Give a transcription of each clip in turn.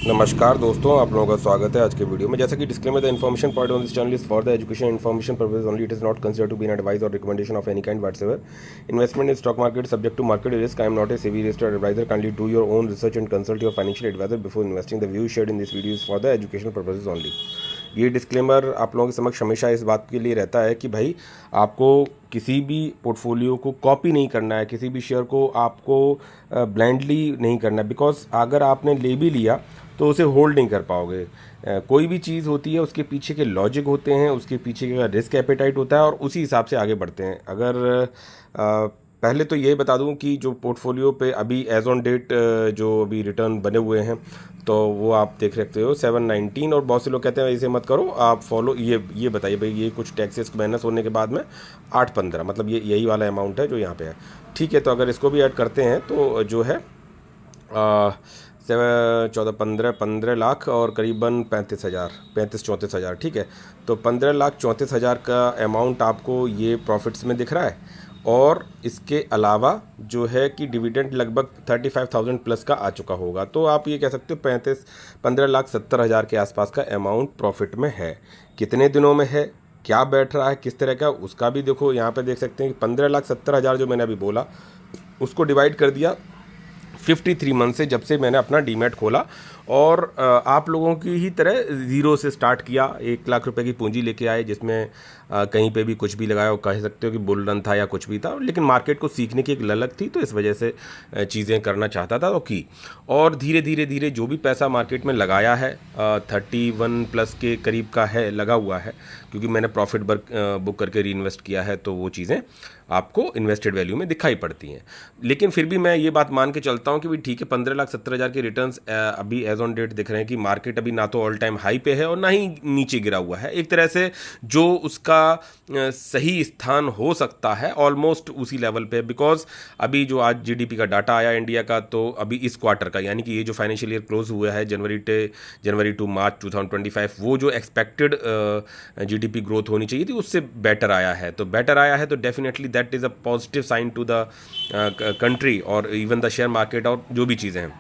नमस्कार दोस्तों, आप लोगों का स्वागत है आज के वीडियो में। जैसा कि disclaimer, the information part on this channel is for the education information purpose only. It is not consider to be an advice और recommendation of any kind whatsoever. Investment in stock market subject to market risk. I am not a SEBI registered advisor. Kindly do your own research and consult your financial advisor before investing. The view shared in this video is for the education purposes only. ये disclaimer आप लोगों के समक्ष हमेशा इस बात के लिए रहता है कि भाई आपको किसी भी पोर्टफोलियो को कॉपी नहीं करना है, किसी भी शेयर को आपको ब्लाइंडली नहीं करना है। बिकॉज अगर आपने ले भी लिया तो उसे होल्ड नहीं कर पाओगे। कोई भी चीज़ होती है उसके पीछे के लॉजिक होते हैं, उसके पीछे का रिस्क एपेटाइट होता है और उसी हिसाब से आगे बढ़ते हैं। अगर पहले तो ये बता दूं कि जो पोर्टफोलियो पे अभी एज ऑन डेट जो अभी रिटर्न बने हुए हैं तो वो आप देख सकते हो 719। और बहुत से लोग कहते हैं ऐसे मत करो, आप फॉलो ये बताइए भाई, ये कुछ टैक्सेस माइनस होने के बाद में 815, मतलब ये यही वाला अमाउंट है जो यहाँ पे है। ठीक है, तो अगर इसको भी ऐड करते हैं तो जो है 14 लाख और करीबन 35-34 हज़ार। ठीक है, तो 15,34,000 का अमाउंट आपको ये प्रॉफिट्स में दिख रहा है। और इसके अलावा जो है कि डिविडेंड लगभग 35,000 प्लस का आ चुका होगा। तो आप ये कह सकते हो 15,70,000 के आसपास का अमाउंट प्रॉफिट में है। कितने दिनों में है, क्या बैठ रहा है, किस तरह का, उसका भी देखो यहाँ पे देख सकते हैं कि 15,70,000 जो मैंने अभी बोला उसको डिवाइड कर दिया 53 मंथ से, जब से मैंने अपना डीमैट खोला। और आप लोगों की ही तरह ज़ीरो से स्टार्ट किया, 1 लाख रुपए की पूंजी लेके आए, जिसमें कहीं पे भी कुछ भी लगाया, कह सकते हो कि बुल रन था या कुछ भी था। लेकिन मार्केट को सीखने की एक ललक थी, तो इस वजह से चीज़ें करना चाहता था तो की। और धीरे धीरे धीरे जो भी पैसा मार्केट में लगाया है 31 प्लस के करीब का है लगा हुआ है, क्योंकि मैंने प्रॉफिट बुक करके री इन्वेस्ट किया है, तो वो चीज़ें आपको इन्वेस्टेड वैल्यू में दिखाई पड़ती हैं। लेकिन फिर भी मैं ये बात मान के चलता हूँ कि भाई ठीक है, 15,70,000 के रिटर्न्स अभी एज ऑन डेट दिख रहे हैं कि मार्केट अभी ना तो ऑल टाइम हाई पे है और ना ही नीचे गिरा हुआ है। एक तरह से जो उसका सही स्थान हो सकता है ऑलमोस्ट उसी लेवल पे है। बिकॉज अभी जो आज जीडीपी का डाटा आया इंडिया का, तो अभी इस क्वार्टर का, यानी कि ये जो फाइनेंशियल ईयर क्लोज हुआ है जनवरी टू मार्च 2025, वो जो एक्सपेक्टेड जीडीपी ग्रोथ होनी चाहिए थी उससे बेटर आया है। तो बेटर आया है तो definitely that is a positive sign to the country और इवन द शेयर मार्केट और जो भी चीज़ें हैं,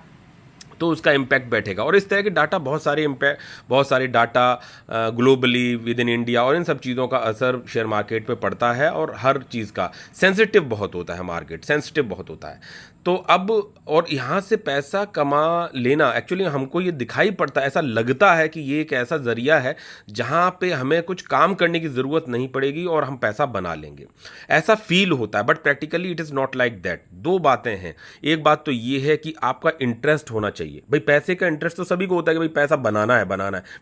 तो उसका इम्पैक्ट बैठेगा। और इस तरह के डाटा बहुत सारे data globally with in India और इन सब चीज़ों का असर शेयर मार्केट पे पड़ता है। और हर चीज़ का सेंसिटिव बहुत होता है, मार्केट सेंसिटिव बहुत होता है। तो अब और यहाँ से पैसा कमा लेना, एक्चुअली हमको ये दिखाई पड़ता है, ऐसा लगता है कि ये एक ऐसा जरिया है जहाँ पे हमें कुछ काम करने की ज़रूरत नहीं पड़ेगी और हम पैसा बना लेंगे, ऐसा फील होता है। But practically it is not like that. दो बातें हैं। एक बात तो ये है कि आपका इंटरेस्ट होना चाहिए। भाई पैसे का इंटरेस्ट तो सभी को होता है कि भाई पैसा बनाना है।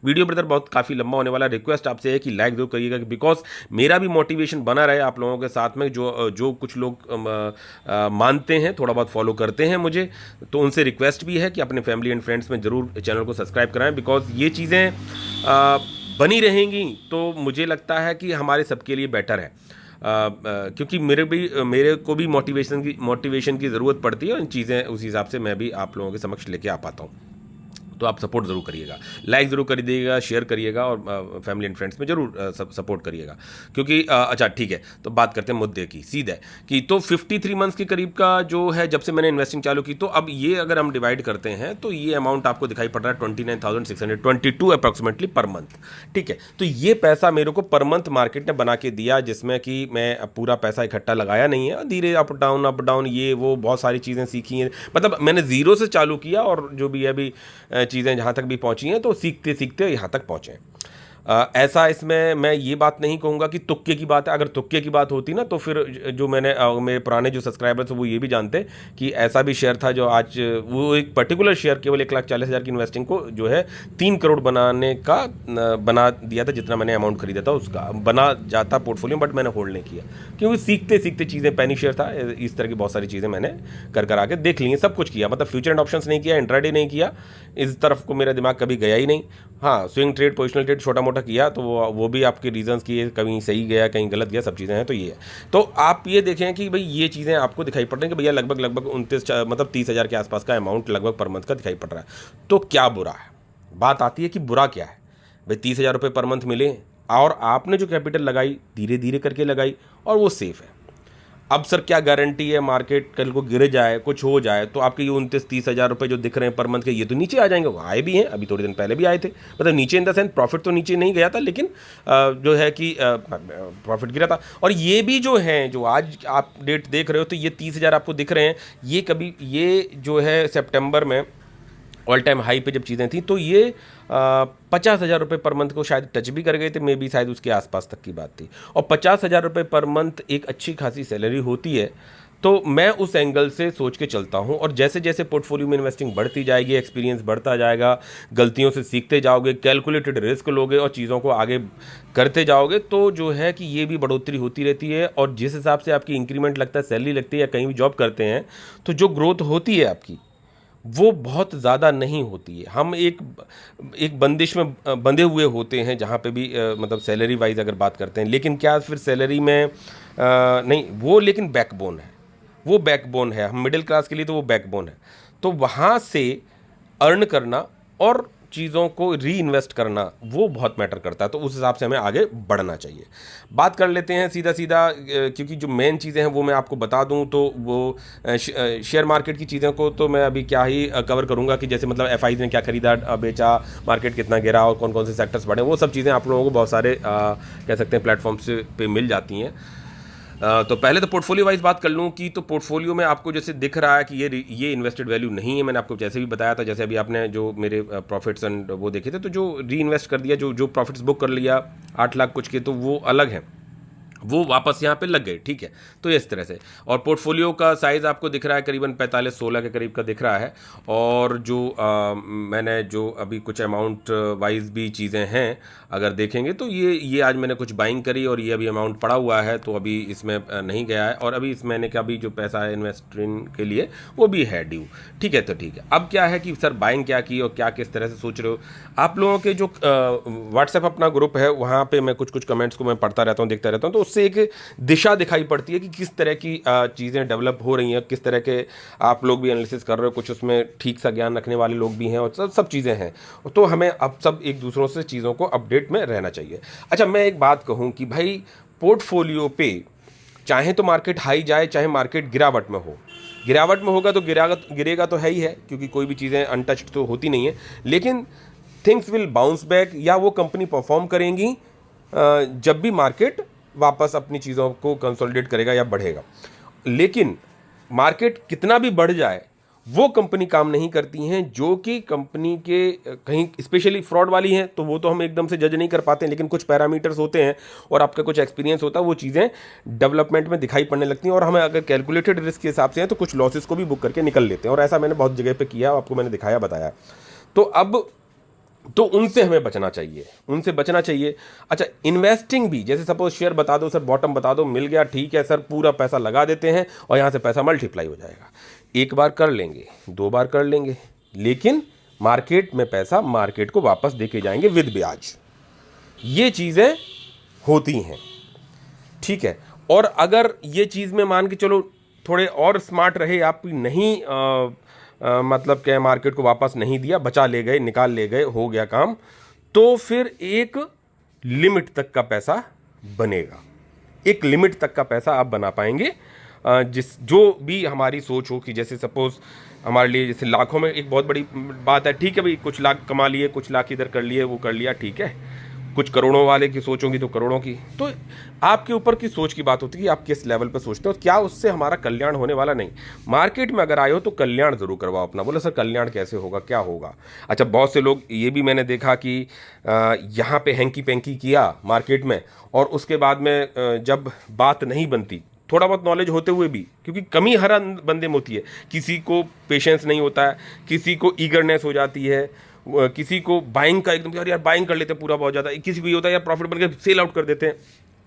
वीडियो ब्रदर बहुत काफ़ी लंबा होने वाला, रिक्वेस्ट आपसे है कि लाइक जरूर करिएगा, बिकॉज मेरा भी मोटिवेशन बना रहे आप लोगों के साथ में। जो कुछ लोग मानते हैं, थोड़ा बहुत फॉलो करते हैं मुझे, तो उनसे रिक्वेस्ट भी है कि अपने फैमिली एंड फ्रेंड्स में जरूर चैनल को सब्सक्राइब कराएं। बिकॉज ये चीज़ें बनी रहेंगी तो मुझे लगता है कि हमारे सबके लिए बेटर है। क्योंकि मेरे को भी मोटिवेशन की ज़रूरत पड़ती है और इन चीज़ें उस हिसाब से मैं भी आप लोगों के समक्ष लेके आ पाता हूँ। तो आप सपोर्ट ज़रूर करिएगा, लाइक ज़रूर कर दीजिएगा, शेयर करिएगा और फैमिली एंड फ्रेंड्स में ज़रूर सपोर्ट करिएगा। क्योंकि अच्छा ठीक है, तो बात करते हैं मुद्दे की सीधे कि तो 53 मंथ्स के करीब का जो है जब से मैंने इन्वेस्टिंग चालू की, तो अब ये अगर हम डिवाइड करते हैं तो ये अमाउंट आपको दिखाई पड़ रहा है 29,622 अप्रॉक्सीमेटली पर मंथ। ठीक है, तो ये पैसा मेरे को पर मंथ मार्केट ने बना के दिया, जिसमें कि मैं पूरा पैसा इकट्ठा लगाया नहीं है, धीरे अप डाउन ये वो बहुत सारी चीज़ें सीखी हैं। मतलब मैंने ज़ीरो से चालू किया और जो भी अभी चीज़ें जहाँ तक भी पहुँची हैं तो सीखते सीखते यहाँ तक पहुँचे हैं। ऐसा इसमें मैं ये बात नहीं कहूँगा कि तुक्के की बात है। अगर तुक्के की बात होती ना तो फिर जो मेरे पुराने जो सब्सक्राइबर्स वो ये भी जानते कि ऐसा भी शेयर था जो आज वो एक पर्टिकुलर शेयर केवल 1,40,000 की इन्वेस्टिंग को जो है 3 करोड़ बनाने का बना दिया था, जितना मैंने अमाउंट खरीदा था उसका बना जाता पोर्टफोलियो, बट मैंने होल्ड नहीं किया क्योंकि सीखते सीखते चीज़ें, पैनी शेयर था, इस तरह की बहुत सारी चीज़ें मैंने कर आके देख ली हैं, सब कुछ किया। मतलब फ्यूचर एंड ऑप्शंस नहीं किया, इंट्राडे नहीं किया, इस तरफ को मेरा दिमाग कभी गया ही नहीं। हाँ, स्विंग ट्रेड, पोजिशनल ट्रेड छोटा मोटा किया, तो वो भी आपके रीजंस की, कहीं सही गया कहीं गलत गया, सब चीज़ें हैं। तो ये है, तो आप ये देखें कि भाई ये चीज़ें आपको दिखाई पड़ रही हैं कि भैया लगभग 30,000 के आसपास का अमाउंट लगभग पर मंथ का दिखाई पड़ रहा है। तो क्या बुरा है? बात आती है कि बुरा क्या है। भाई 30,000 रुपये पर मंथ मिले और आपने जो कैपिटल लगाई धीरे धीरे करके लगाई और वो सेफ़ है। अब सर क्या गारंटी है मार्केट कल को गिर जाए, कुछ हो जाए तो आपके ये 29-30 हज़ार रुपये जो दिख रहे हैं पर मंथ के, ये तो नीचे आ जाएंगे। वो आए भी हैं, अभी थोड़े दिन पहले भी आए थे, मतलब नीचे इन द सेंस प्रॉफिट तो नीचे नहीं गया था, लेकिन जो है कि प्रॉफिट गिरा था। और ये भी जो है, जो आज आप डेट देख रहे हो, तो ये 30 हज़ार आपको दिख रहे हैं, ये कभी ये जो है सितंबर में ऑल टाइम हाई पे जब चीज़ें थी, तो ये 50 हज़ार रुपये पर मंथ को शायद टच भी कर गए थे, मे बी शायद उसके आसपास तक की बात थी। और 50 हज़ार रुपये पर मंथ एक अच्छी खासी सैलरी होती है। तो मैं उस एंगल से सोच के चलता हूं, और जैसे जैसे पोर्टफोलियो में इन्वेस्टिंग बढ़ती जाएगी, एक्सपीरियंस बढ़ता जाएगा, गलतियों से सीखते जाओगे, कैलकुलेटेड रिस्क लोगे और चीज़ों को आगे करते जाओगे, तो जो है कि ये भी बढ़ोतरी होती रहती है। और जिस हिसाब से आपकी इंक्रीमेंट लगता है, सैलरी लगती है, या कहीं भी जॉब करते हैं, तो जो ग्रोथ होती है आपकी, वो बहुत ज़्यादा नहीं होती है। हम एक बंदिश में बंधे हुए होते हैं, जहाँ पे भी मतलब सैलरी वाइज अगर बात करते हैं। लेकिन क्या फिर सैलरी में नहीं, वो लेकिन बैकबोन है, वो बैकबोन है। हम मिडिल क्लास के लिए तो वो बैकबोन है। तो वहाँ से अर्न करना और चीज़ों को री इन्वेस्ट करना, वो बहुत मैटर करता है। तो उस हिसाब से हमें आगे बढ़ना चाहिए। बात कर लेते हैं सीधा सीधा, क्योंकि जो मेन चीज़ें हैं वो मैं आपको बता दूं, तो वो शेयर मार्केट की चीज़ों को तो मैं अभी क्या ही कवर करूंगा, कि जैसे मतलब एफआईज ने क्या खरीदा, बेचा, मार्केट कितना गिरा और कौन कौन से सेक्टर्स बढ़े, वो सब चीज़ें आप लोगों को बहुत सारे कह सकते हैं प्लेटफॉर्म्स पे मिल जाती हैं। तो पहले तो पोर्टफोलियो वाइज बात कर लूँ कि तो पोर्टफोलियो में आपको जैसे दिख रहा है कि ये इन्वेस्टेड वैल्यू नहीं है। मैंने आपको जैसे भी बताया था, जैसे अभी आपने जो मेरे प्रॉफिट्स एंड वो देखे थे, तो जो री इन्वेस्ट कर दिया, जो प्रॉफिट्स बुक कर लिया 8 लाख कुछ के, तो वो अलग है, वो वापस यहाँ पे लग गए, ठीक है। तो इस तरह से, और पोर्टफोलियो का साइज़ आपको दिख रहा है करीबन 45-16 के करीब का दिख रहा है। और जो मैंने जो अभी कुछ अमाउंट वाइज भी चीज़ें हैं अगर देखेंगे, तो ये आज मैंने कुछ बाइंग करी और ये अभी अमाउंट पड़ा हुआ है, तो अभी इसमें नहीं गया है। और अभी इस महीने का भी जो पैसा है इन्वेस्टिंग के लिए, वो भी है ड्यू, ठीक है। तो ठीक है, अब क्या है कि सर बाइंग क्या की और क्या किस तरह से सोच रहे हो आप लोगों के जो व्हाट्सएप अपना ग्रुप है, वहाँ पे मैं कुछ कमेंट्स को मैं पढ़ता रहता हूँ, देखता रहता हूँ, तो उससे एक दिशा दिखाई पड़ती है कि किस तरह की चीज़ें डेवलप हो रही हैं, किस तरह के आप लोग भी एनालिसिस कर रहे हो, कुछ उसमें ठीक सा ज्ञान रखने वाले लोग भी हैं, और सब चीज़ें हैं। तो हमें अब सब एक दूसरों से चीज़ों को अपडेट में रहना चाहिए। अच्छा, मैं एक बात कहूँ कि भाई पोर्टफोलियो पे चाहे तो मार्केट हाई जाए, चाहे मार्केट गिरावट में हो, गिरावट में होगा तो गिरेगा तो है ही है, क्योंकि कोई भी चीज़ें अनटच्ड तो होती नहीं है। लेकिन थिंग्स विल बाउंस बैक, या वो कंपनी परफॉर्म करेंगी जब भी मार्केट वापस अपनी चीज़ों को कंसोलिडेट करेगा या बढ़ेगा। लेकिन मार्केट कितना भी बढ़ जाए, वो कंपनी काम नहीं करती हैं जो कि कंपनी के कहीं स्पेशली फ्रॉड वाली हैं, तो वो तो हम एकदम से जज नहीं कर पाते हैं, लेकिन कुछ पैरामीटर्स होते हैं और आपका कुछ एक्सपीरियंस होता है, वो चीज़ें डेवलपमेंट में दिखाई पड़ने लगती हैं, और हमें अगर कैलकुलेटेड रिस्क के हिसाब से हैं तो कुछ लॉसेस को भी बुक करके निकल लेते हैं। और ऐसा मैंने बहुत जगह पर किया, आपको मैंने दिखाया, बताया। तो अब तो उनसे हमें बचना चाहिए, उनसे बचना चाहिए। अच्छा, इन्वेस्टिंग भी, जैसे सपोज शेयर बता दो सर, बॉटम बता दो, मिल गया, ठीक है सर, पूरा पैसा लगा देते हैं और यहाँ से पैसा मल्टीप्लाई हो जाएगा। एक बार कर लेंगे, 2 बार कर लेंगे, लेकिन मार्केट में पैसा मार्केट को वापस देके जाएंगे विद ब्याज। ये चीज़ें होती हैं, ठीक है। और अगर ये चीज़ में मान के चलो थोड़े और स्मार्ट रहे आप, नहीं मतलब क्या, मार्केट को वापस नहीं दिया, बचा ले गए, निकाल ले गए, हो गया काम, तो फिर एक लिमिट तक का पैसा बनेगा, एक लिमिट तक का पैसा आप बना पाएंगे। जो भी हमारी सोच हो, कि जैसे सपोज हमारे लिए जैसे लाखों में एक बहुत बड़ी बात है, ठीक है भाई, कुछ लाख कमा लिए, कुछ लाख इधर कर लिए, वो कर लिया, ठीक है। कुछ करोड़ों वाले की सोच होगी तो करोड़ों की, तो आपके ऊपर की सोच की बात होती है कि आप किस लेवल पर सोचते हो, क्या उससे हमारा कल्याण होने वाला। नहीं, मार्केट में अगर आए हो तो कल्याण जरूर करवाओ अपना। बोले सर कल्याण कैसे होगा, क्या होगा। अच्छा, बहुत से लोग ये भी मैंने देखा कि यहाँ पे हैंकी पैंकी किया मार्केट में, और उसके बाद में जब बात नहीं बनती, थोड़ा बहुत नॉलेज होते हुए भी, क्योंकि कमी हर बंदे में होती है, किसी को पेशेंस नहीं होता है, किसी को ईगरनेस हो जाती है, किसी को बाइंग का एकदम, यार बाइंग कर लेते हैं पूरा बहुत ज़्यादा, किसी को ये होता है यार प्रॉफिट बन के सेल आउट कर देते हैं।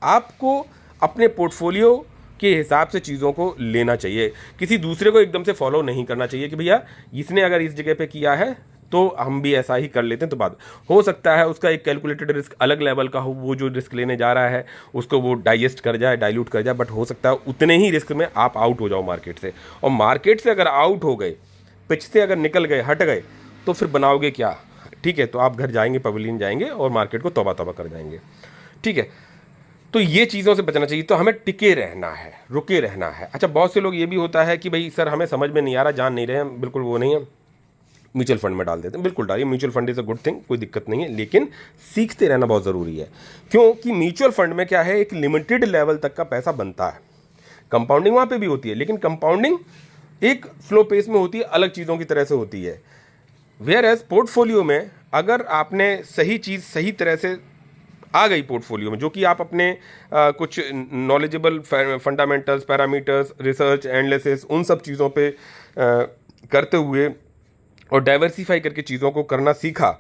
आपको अपने पोर्टफोलियो के हिसाब से चीज़ों को लेना चाहिए, किसी दूसरे को एकदम से फॉलो नहीं करना चाहिए कि भैया इसने अगर इस जगह पे किया है तो हम भी ऐसा ही कर लेते हैं। तो बात हो सकता है उसका एक कैलकुलेटेड रिस्क अलग लेवल का हो, वो जो रिस्क लेने जा रहा है उसको वो डाइजेस्ट कर जाए, डाइल्यूट कर जाए, बट हो सकता है उतने ही रिस्क में आप आउट हो जाओ मार्केट से। और मार्केट से अगर आउट हो गए, पिच से अगर निकल गए, हट गए, तो फिर बनाओगे क्या, ठीक है। तो आप घर जाएंगे, पवेलियन जाएंगे और मार्केट को तौबा तौबा कर जाएंगे, ठीक है। तो ये चीज़ों से बचना चाहिए। तो हमें टिके रहना है, रुके रहना है। अच्छा, बहुत से लोग ये भी होता है कि भाई सर हमें समझ में नहीं आ रहा, जान नहीं रहे हैं, बिल्कुल वो नहीं है, म्यूचुअल फंड में डाल देते हैं। बिल्कुल डालिए, mutual fund is a good thing, कोई दिक्कत नहीं है, लेकिन सीखते रहना बहुत ज़रूरी है। क्योंकि म्यूचुअल फंड में क्या है, एक लिमिटेड लेवल तक का पैसा बनता है। कंपाउंडिंग वहाँ पे भी होती है, लेकिन कंपाउंडिंग एक स्लो पेस में होती है, अलग चीज़ों की तरह से होती है। वेयर एज पोर्टफोलियो में अगर आपने सही चीज़ सही तरह से आ गई पोर्टफोलियो में, जो कि आप अपने कुछ knowledgeable fundamentals, parameters, research, analysis, उन सब चीज़ों पे करते हुए और डाइवर्सिफाई करके चीज़ों को करना सीखा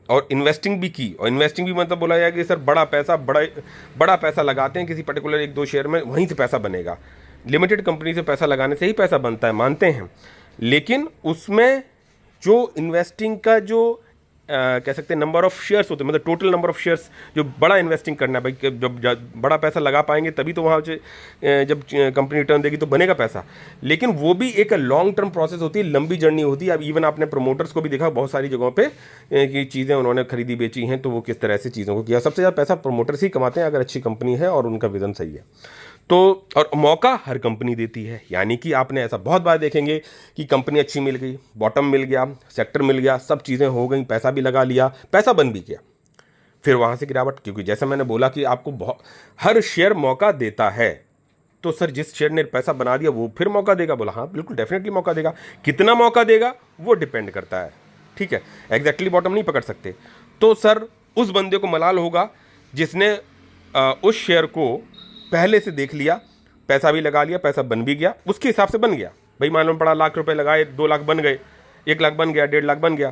और इन्वेस्टिंग भी की। और इन्वेस्टिंग भी मतलब बोला जाए कि सर बड़ा पैसा लगाते हैं किसी पर्टिकुलर एक दो शेयर में, वहीं से पैसा बनेगा। लिमिटेड कंपनी से पैसा लगाने से ही पैसा बनता है, मानते हैं, लेकिन उसमें जो इन्वेस्टिंग का जो कह सकते हैं नंबर ऑफ शेयर्स होते हैं, मतलब टोटल नंबर ऑफ शेयर्स, जो बड़ा इन्वेस्टिंग करना है भाई, जब बड़ा पैसा लगा पाएंगे तभी तो वहाँ जब कंपनी रिटर्न देगी तो बनेगा पैसा। लेकिन वो भी एक लॉन्ग टर्म प्रोसेस होती है, लंबी जर्नी होती है। अब इवन आपने प्रमोटर्स को भी देखा बहुत सारी जगहों पे कि चीज़ें उन्होंने खरीदी बेची हैं, तो वो किस तरह से चीज़ों को किया। सबसे ज़्यादा पैसा प्रमोटर्स ही कमाते हैं अगर अच्छी कंपनी है और उनका विजन सही है तो। और मौका हर कंपनी देती है, यानी कि आपने ऐसा बहुत बार देखेंगे कि कंपनी अच्छी मिल गई, बॉटम मिल गया, सेक्टर मिल गया, सब चीज़ें हो गई, पैसा भी लगा लिया, पैसा बन भी गया, फिर वहाँ से गिरावट। क्योंकि जैसे मैंने बोला कि आपको हर शेयर मौका देता है। तो सर जिस शेयर ने पैसा बना दिया वो फिर मौका देगा, बोला हाँ बिल्कुल डेफिनेटली मौका देगा। कितना मौका देगा वो डिपेंड करता है, ठीक है, एग्जैक्टली बॉटम नहीं पकड़ सकते। तो सर उस बंदे को मलाल होगा जिसने उस शेयर को पहले से देख लिया, पैसा भी लगा लिया, पैसा बन भी गया, उसके हिसाब से बन गया। भाई मान लो बड़ा लाख रुपए लगाए, 2 लाख बन गए, 1 लाख बन गया, 1.5 लाख बन गया,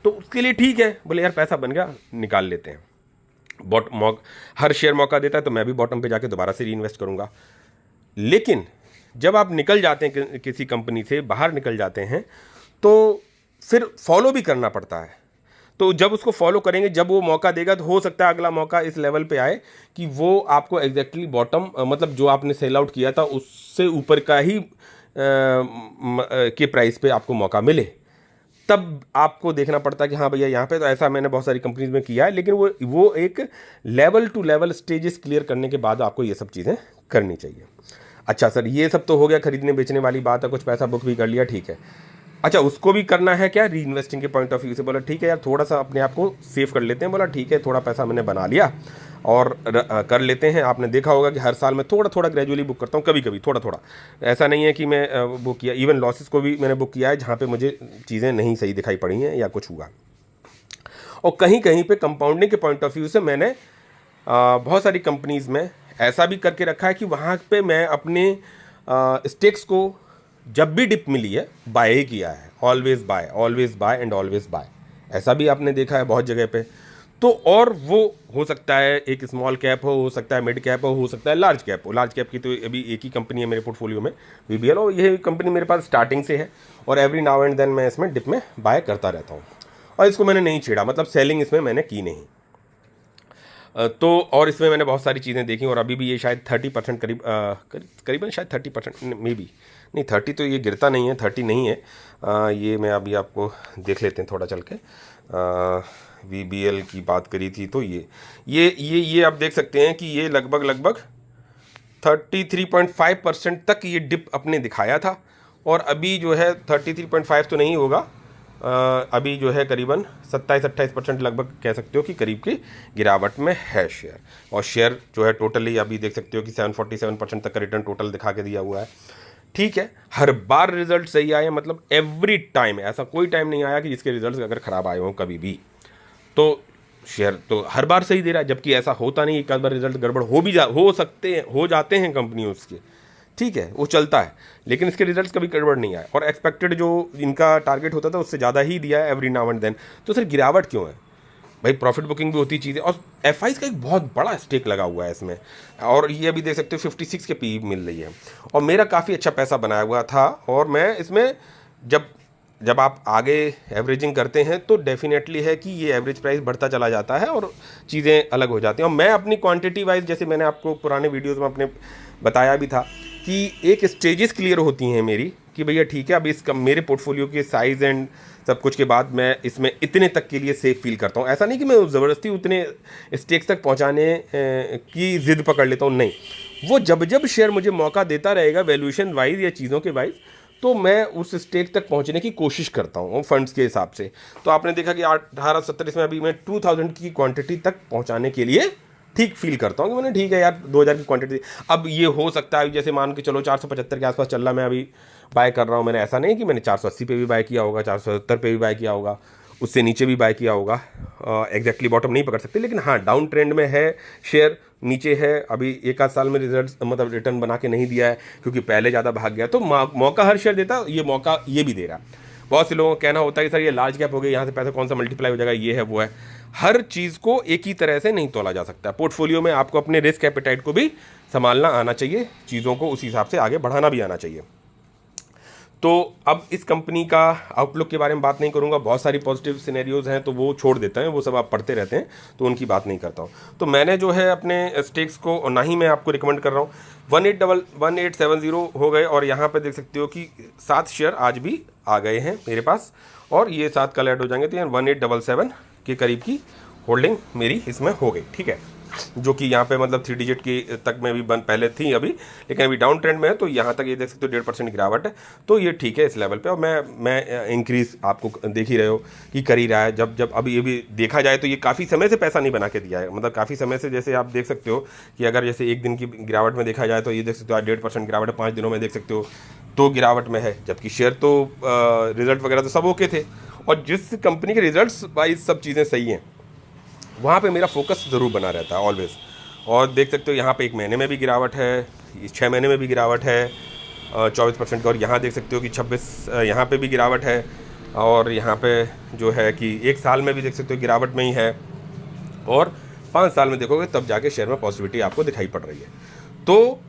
तो उसके लिए ठीक है, बोले यार पैसा बन गया, निकाल लेते हैं। हर शेयर मौका देता है तो मैं भी बॉटम पे जाके दोबारा से री इन्वेस्ट करूंगा। लेकिन जब आप निकल जाते हैं किसी कंपनी से, बाहर निकल जाते हैं, तो फिर फॉलो भी करना पड़ता है। तो जब उसको फॉलो करेंगे, जब वो मौका देगा, तो हो सकता है अगला मौका इस लेवल पे आए कि वो आपको एग्जैक्टली बॉटम, मतलब जो आपने सेल आउट किया था उससे ऊपर का ही के प्राइस पे आपको मौका मिले। तब आपको देखना पड़ता है कि हाँ भैया यहाँ पे तो ऐसा मैंने बहुत सारी कंपनीज में किया है, लेकिन वो एक level to level stages clear करने के बाद आपको ये सब चीज़ें करनी चाहिए। अच्छा सर ये सब तो हो गया खरीदने बेचने वाली बात है, कुछ पैसा बुक भी कर लिया, ठीक है। अच्छा उसको भी करना है क्या, री इन्वेस्टिंग के पॉइंट ऑफ व्यू से। बोला ठीक है यार थोड़ा सा अपने आप को सेव कर लेते हैं। बोला ठीक है, थोड़ा पैसा मैंने बना लिया और कर लेते हैं। आपने देखा होगा कि हर साल मैं थोड़ा थोड़ा ग्रेजुअली बुक करता हूँ, कभी कभी थोड़ा थोड़ा, ऐसा नहीं है कि मैं बुक किया। इवन लॉसेस को भी मैंने बुक किया है जहाँ पे मुझे चीज़ें नहीं सही दिखाई पड़ी हैं या कुछ हुआ। और कहीं कहीं पे कंपाउंडिंग के पॉइंट ऑफ व्यू से मैंने बहुत सारी कंपनीज़ में ऐसा भी करके रखा है कि वहाँ पे मैं अपने स्टेक्स को जब भी डिप मिली है बाय ही किया है। Always buy and always buy, ऐसा भी आपने देखा है बहुत जगह पे। तो और वो हो सकता है एक स्मॉल कैप हो सकता है मिड कैप हो सकता है लार्ज कैप हो। लार्ज कैप की तो अभी एक ही कंपनी है मेरे पोर्टफोलियो में, VBL, और ये कंपनी मेरे पास स्टार्टिंग से है और एवरी नाउ एंड देन मैं इसमें डिप में बाय करता रहता हूँ और इसको मैंने नहीं छेड़ा, मतलब सेलिंग इसमें मैंने की नहीं। तो और इसमें मैंने बहुत सारी चीज़ें देखी और अभी भी ये शायद 30% करीबन शायद 30% मे बी नहीं, 30 तो ये गिरता नहीं है, 30 नहीं है। ये मैं अभी आपको देख लेते हैं थोड़ा चल के। VBL की बात करी थी तो ये आप देख सकते हैं कि ये लगभग 33.5% तक ये डिप अपने दिखाया था और अभी जो है 33.5 तो नहीं होगा, अभी जो है करीबन 27-28% लगभग कह सकते हो कि करीब की गिरावट में है शेयर। और शेयर जो है टोटली अभी देख सकते हो कि 747% तक का रिटर्न टोटल दिखा के दिया हुआ है। ठीक है, हर बार रिजल्ट सही आए, मतलब एवरी टाइम, ऐसा कोई टाइम नहीं आया कि जिसके रिजल्ट अगर ख़राब आए हों कभी भी। तो शेयर तो हर बार सही दे रहा है, जबकि ऐसा होता नहीं, एक आध बार रिजल्ट गड़बड़ हो जाते हैं कंपनी उसके, ठीक है, वो चलता है, लेकिन इसके रिजल्ट्स कभी गड़बड़ नहीं आए और एक्सपेक्टेड जो इनका टारगेट होता था उससे ज़्यादा ही दिया है एवरी नाउ एंड देन। तो सर गिरावट क्यों है भाई? प्रॉफिट बुकिंग भी होती चीज़ है और FIs का एक बहुत बड़ा स्टेक लगा हुआ है इसमें, और ये अभी देख सकते हो 56 के PE मिल रही है और मेरा काफ़ी अच्छा पैसा बनाया हुआ था। और मैं इसमें जब आप आगे एवरेजिंग करते हैं तो डेफिनेटली है कि ये एवरेज प्राइस बढ़ता चला जाता है और चीज़ें अलग हो जाती हैं। और मैं अपनी क्वांटिटी वाइज, जैसे मैंने आपको पुराने वीडियोज़ में अपने बताया भी था कि एक स्टेजेस क्लियर होती हैं मेरी कि भैया ठीक है अब इसका मेरे पोर्टफोलियो के साइज़ एंड सब कुछ के बाद मैं इसमें इतने तक के लिए सेफ फील करता हूँ। ऐसा नहीं कि मैं ज़बरदस्ती उतने स्टेक्स तक पहुँचाने की ज़िद पकड़ लेता हूँ, नहीं, वो जब जब शेयर मुझे मौका देता रहेगा वैल्यूएशन वाइज या चीज़ों के वाइज, तो मैं उस स्टेक तक पहुंचने की कोशिश करता हूं फंड्स के हिसाब से। तो आपने देखा कि 1870 इसमें अभी मैं 2000 की क्वांटिटी तक पहुंचाने के लिए ठीक फील करता हूं कि मैंने ठीक है यार 2000 की क्वांटिटी। अब ये हो सकता है जैसे मान के चलो 475 के आसपास चल रहा, मैं अभी बाय कर रहा हूं, मैंने ऐसा नहीं कि मैंने 480 पे भी बाय किया होगा, 470 पे भी बाय किया होगा, उससे नीचे भी बाय किया होगा, एग्जैक्टली बॉटम नहीं पकड़ सकते, लेकिन हाँ डाउन ट्रेंड में है शेयर, नीचे है, अभी एक आध साल में रिजल्ट मतलब रिटर्न बना के नहीं दिया है क्योंकि पहले ज़्यादा भाग गया। तो मौका हर शेयर देता, ये मौका ये भी दे रहा। बहुत से लोगों का कहना होता है कि सर ये लार्ज कैप हो गई, यहाँ से पैसा कौन सा मल्टीप्लाई हो जाएगा, ये है वो है। हर चीज़ को एक ही तरह से नहीं तोला जा सकता। पोर्टफोलियो में आपको अपने रिस्क एपेटाइट को भी संभालना आना चाहिए, चीज़ों को उस हिसाब से आगे बढ़ाना भी आना चाहिए। तो अब इस कंपनी का आउटलुक के बारे में बात नहीं करूंगा, बहुत सारी पॉजिटिव सिनेरियोज हैं तो वो छोड़ देते हैं, वो सब आप पढ़ते रहते हैं तो उनकी बात नहीं करता हूं। तो मैंने जो है अपने स्टेक्स को, और ना ही मैं आपको रिकमेंड कर रहा हूं, 1870 हो गए और यहाँ पे देख सकते हो कि 7 शेयर आज भी आ गए हैं मेरे पास, और ये 7 कल ऐड हो जाएंगे तो 1877 के करीब की होल्डिंग मेरी इसमें हो गई, ठीक है, जो कि यहाँ पे मतलब 3 डिजिट की तक में भी पहले थी अभी, लेकिन अभी डाउन ट्रेंड में है। तो यहाँ तक ये देख सकते हो 1.5% गिरावट है, तो ये ठीक है इस लेवल पे। और मैं इंक्रीज आपको देख ही रहे हो कि कर ही रहा है। जब अब ये भी देखा जाए तो ये काफ़ी समय से पैसा नहीं बना के दिया है, मतलब काफ़ी समय से, जैसे आप देख सकते हो कि अगर जैसे एक दिन की गिरावट में देखा जाए तो ये देख सकते हो आज 1.5% गिरावट है, 5 दिनों में देख सकते हो तो गिरावट में है, जबकि शेयर तो रिजल्ट वगैरह तो सब ओके थे, और जिस कंपनी के रिजल्ट्स वाइज सब चीज़ें सही हैं वहाँ पे मेरा फोकस ज़रूर बना रहता है ऑलवेज। और देख सकते हो यहाँ पे 1 महीने में भी गिरावट है, 6 महीने में भी गिरावट है 24% का, और यहाँ देख सकते हो कि 26 यहाँ पे भी गिरावट है, और यहाँ पे जो है कि 1 साल में भी देख सकते हो गिरावट में ही है, और 5 साल में देखोगे तब जाके शेयर में पॉजिटिविटी आपको दिखाई पड़ रही है। तो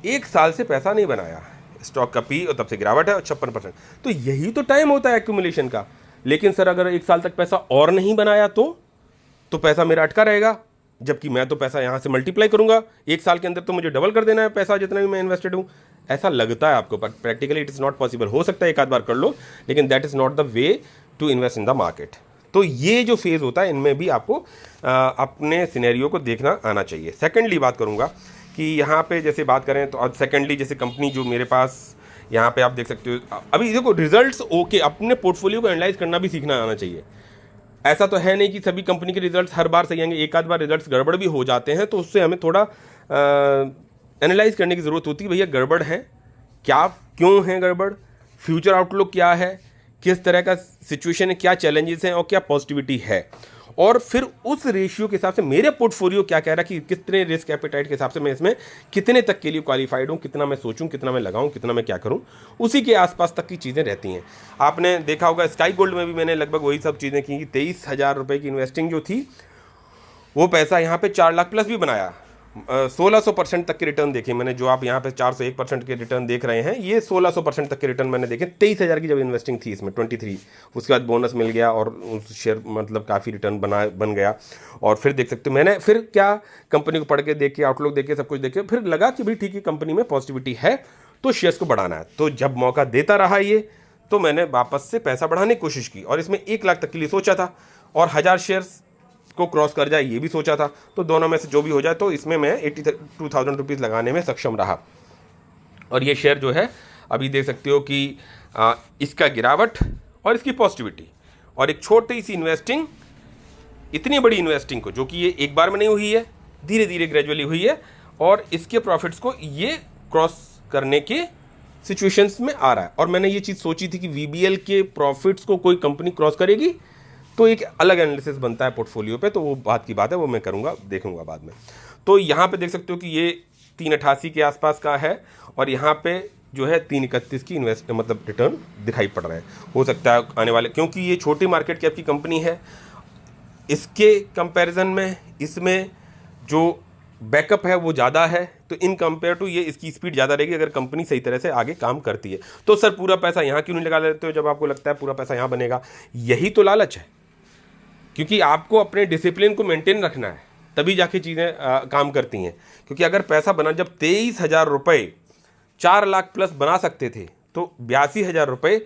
1 साल से पैसा नहीं बनाया स्टॉक का पी और तब से गिरावट है, और 56%। तो यही तो टाइम होता है एक्यूमुलेशन का। लेकिन सर अगर 1 साल तक पैसा और नहीं बनाया तो पैसा मेरा अटका रहेगा, जबकि मैं तो पैसा यहाँ से मल्टीप्लाई करूंगा 1 साल के अंदर, तो मुझे डबल कर देना है पैसा जितना भी मैं इन्वेस्टेड हूँ। ऐसा लगता है आपको, but practically it is not possible. हो सकता है एक आध बार कर लो, लेकिन that is not the way to invest in the market. तो ये जो फेज़ होता है इनमें भी आपको अपने सिनेरियो को देखना आना चाहिए। सेकेंडली बात करूँगा कि यहाँ पे जैसे बात करें तो सेकेंडली जैसे कंपनी जो मेरे पास यहाँ पे आप देख सकते हो, अभी देखो रिजल्ट्स ओके, अपने पोर्टफोलियो को एनालाइज करना भी सीखना आना चाहिए। ऐसा तो है नहीं कि सभी कंपनी के रिजल्ट्स हर बार सही आएंगे, एक आध बार रिजल्ट्स गड़बड़ भी हो जाते हैं, तो उससे हमें थोड़ा एनालाइज करने की ज़रूरत होती है, भैया गड़बड़ है क्या, क्यों है गड़बड़, फ्यूचर आउटलुक क्या है, किस तरह का सिचुएशन है, क्या चैलेंजेस हैं और क्या पॉजिटिविटी है, और फिर उस रेशियो के हिसाब से मेरे पोर्टफोलियो क्या कह रहा है कि कितने रिस्क एपेटाइट के हिसाब से मैं इसमें कितने तक के लिए क्वालिफाइड हूँ, कितना मैं सोचूं, कितना मैं लगाऊं, कितना मैं क्या करूं, उसी के आसपास तक की चीज़ें रहती हैं। आपने देखा होगा स्काई गोल्ड में भी मैंने लगभग वही सब चीज़ें की कि 23,000 रुपये की इन्वेस्टिंग जो थी वो पैसा यहाँ पे 4 लाख प्लस भी बनाया, 1600% तक के रिटर्न देखे मैंने। जो आप यहाँ पे 401% के रिटर्न देख रहे हैं, ये 1600% तक के रिटर्न मैंने देखे 23,000 की जब इन्वेस्टिंग थी इसमें 23, उसके बाद बोनस मिल गया और उस शेयर मतलब काफ़ी रिटर्न बन गया। और फिर देख सकते हो मैंने फिर क्या कंपनी को पढ़ के देख के, आउटलुक देख के, सब कुछ देख के फिर लगा कि भाई ठीक है कंपनी में पॉजिटिविटी है तो शेयर्स को बढ़ाना है। तो जब मौका देता रहा ये, तो मैंने वापस से पैसा बढ़ाने की कोशिश की, और इसमें 1 लाख तक के लिए सोचा था, और 1000 शेयर्स को क्रॉस कर जाए ये भी सोचा था। तो दोनों में से जो भी हो जाए, तो इसमें मैं 82,000 रुपीज़ लगाने में सक्षम रहा। और ये शेयर जो है अभी देख सकते हो कि इसका गिरावट और इसकी पॉजिटिविटी, और एक छोटी सी इन्वेस्टिंग इतनी बड़ी इन्वेस्टिंग को, जो कि ये एक बार में नहीं हुई है, धीरे धीरे ग्रेजुअली हुई है, और इसके प्रॉफिट्स को ये क्रॉस करने के सिचुएशंस में आ रहा है। और मैंने ये चीज़ सोची थी कि VBL के प्रॉफिट्स को कोई कंपनी क्रॉस करेगी तो एक अलग एनालिसिस बनता है पोर्टफोलियो पे, तो वो बात की बात है, वो मैं करूँगा, देखूँगा बाद में। तो यहाँ पे देख सकते हो कि ये 388 के आसपास का है, और यहाँ पे जो है 331 की मतलब रिटर्न दिखाई पड़ रहा है। हो सकता है आने वाले, क्योंकि ये छोटी मार्केट कैप की कंपनी है, इसके कंपैरिजन में इसमें जो बैकअप है वो ज़्यादा है, तो इन कंपेयर टू ये इसकी स्पीड ज़्यादा रहेगी अगर कंपनी सही तरह से आगे काम करती है। तो सर पूरा पैसा यहाँ क्यों नहीं लगा लेते हो जब आपको लगता है पूरा पैसा यहाँ बनेगा? यही तो लालच है, क्योंकि आपको अपने डिसिप्लिन को मेंटेन रखना है, तभी जाके चीज़ें काम करती हैं। क्योंकि अगर पैसा बना, जब 23,000 रुपये 4 लाख प्लस बना सकते थे, तो 82,000 रुपये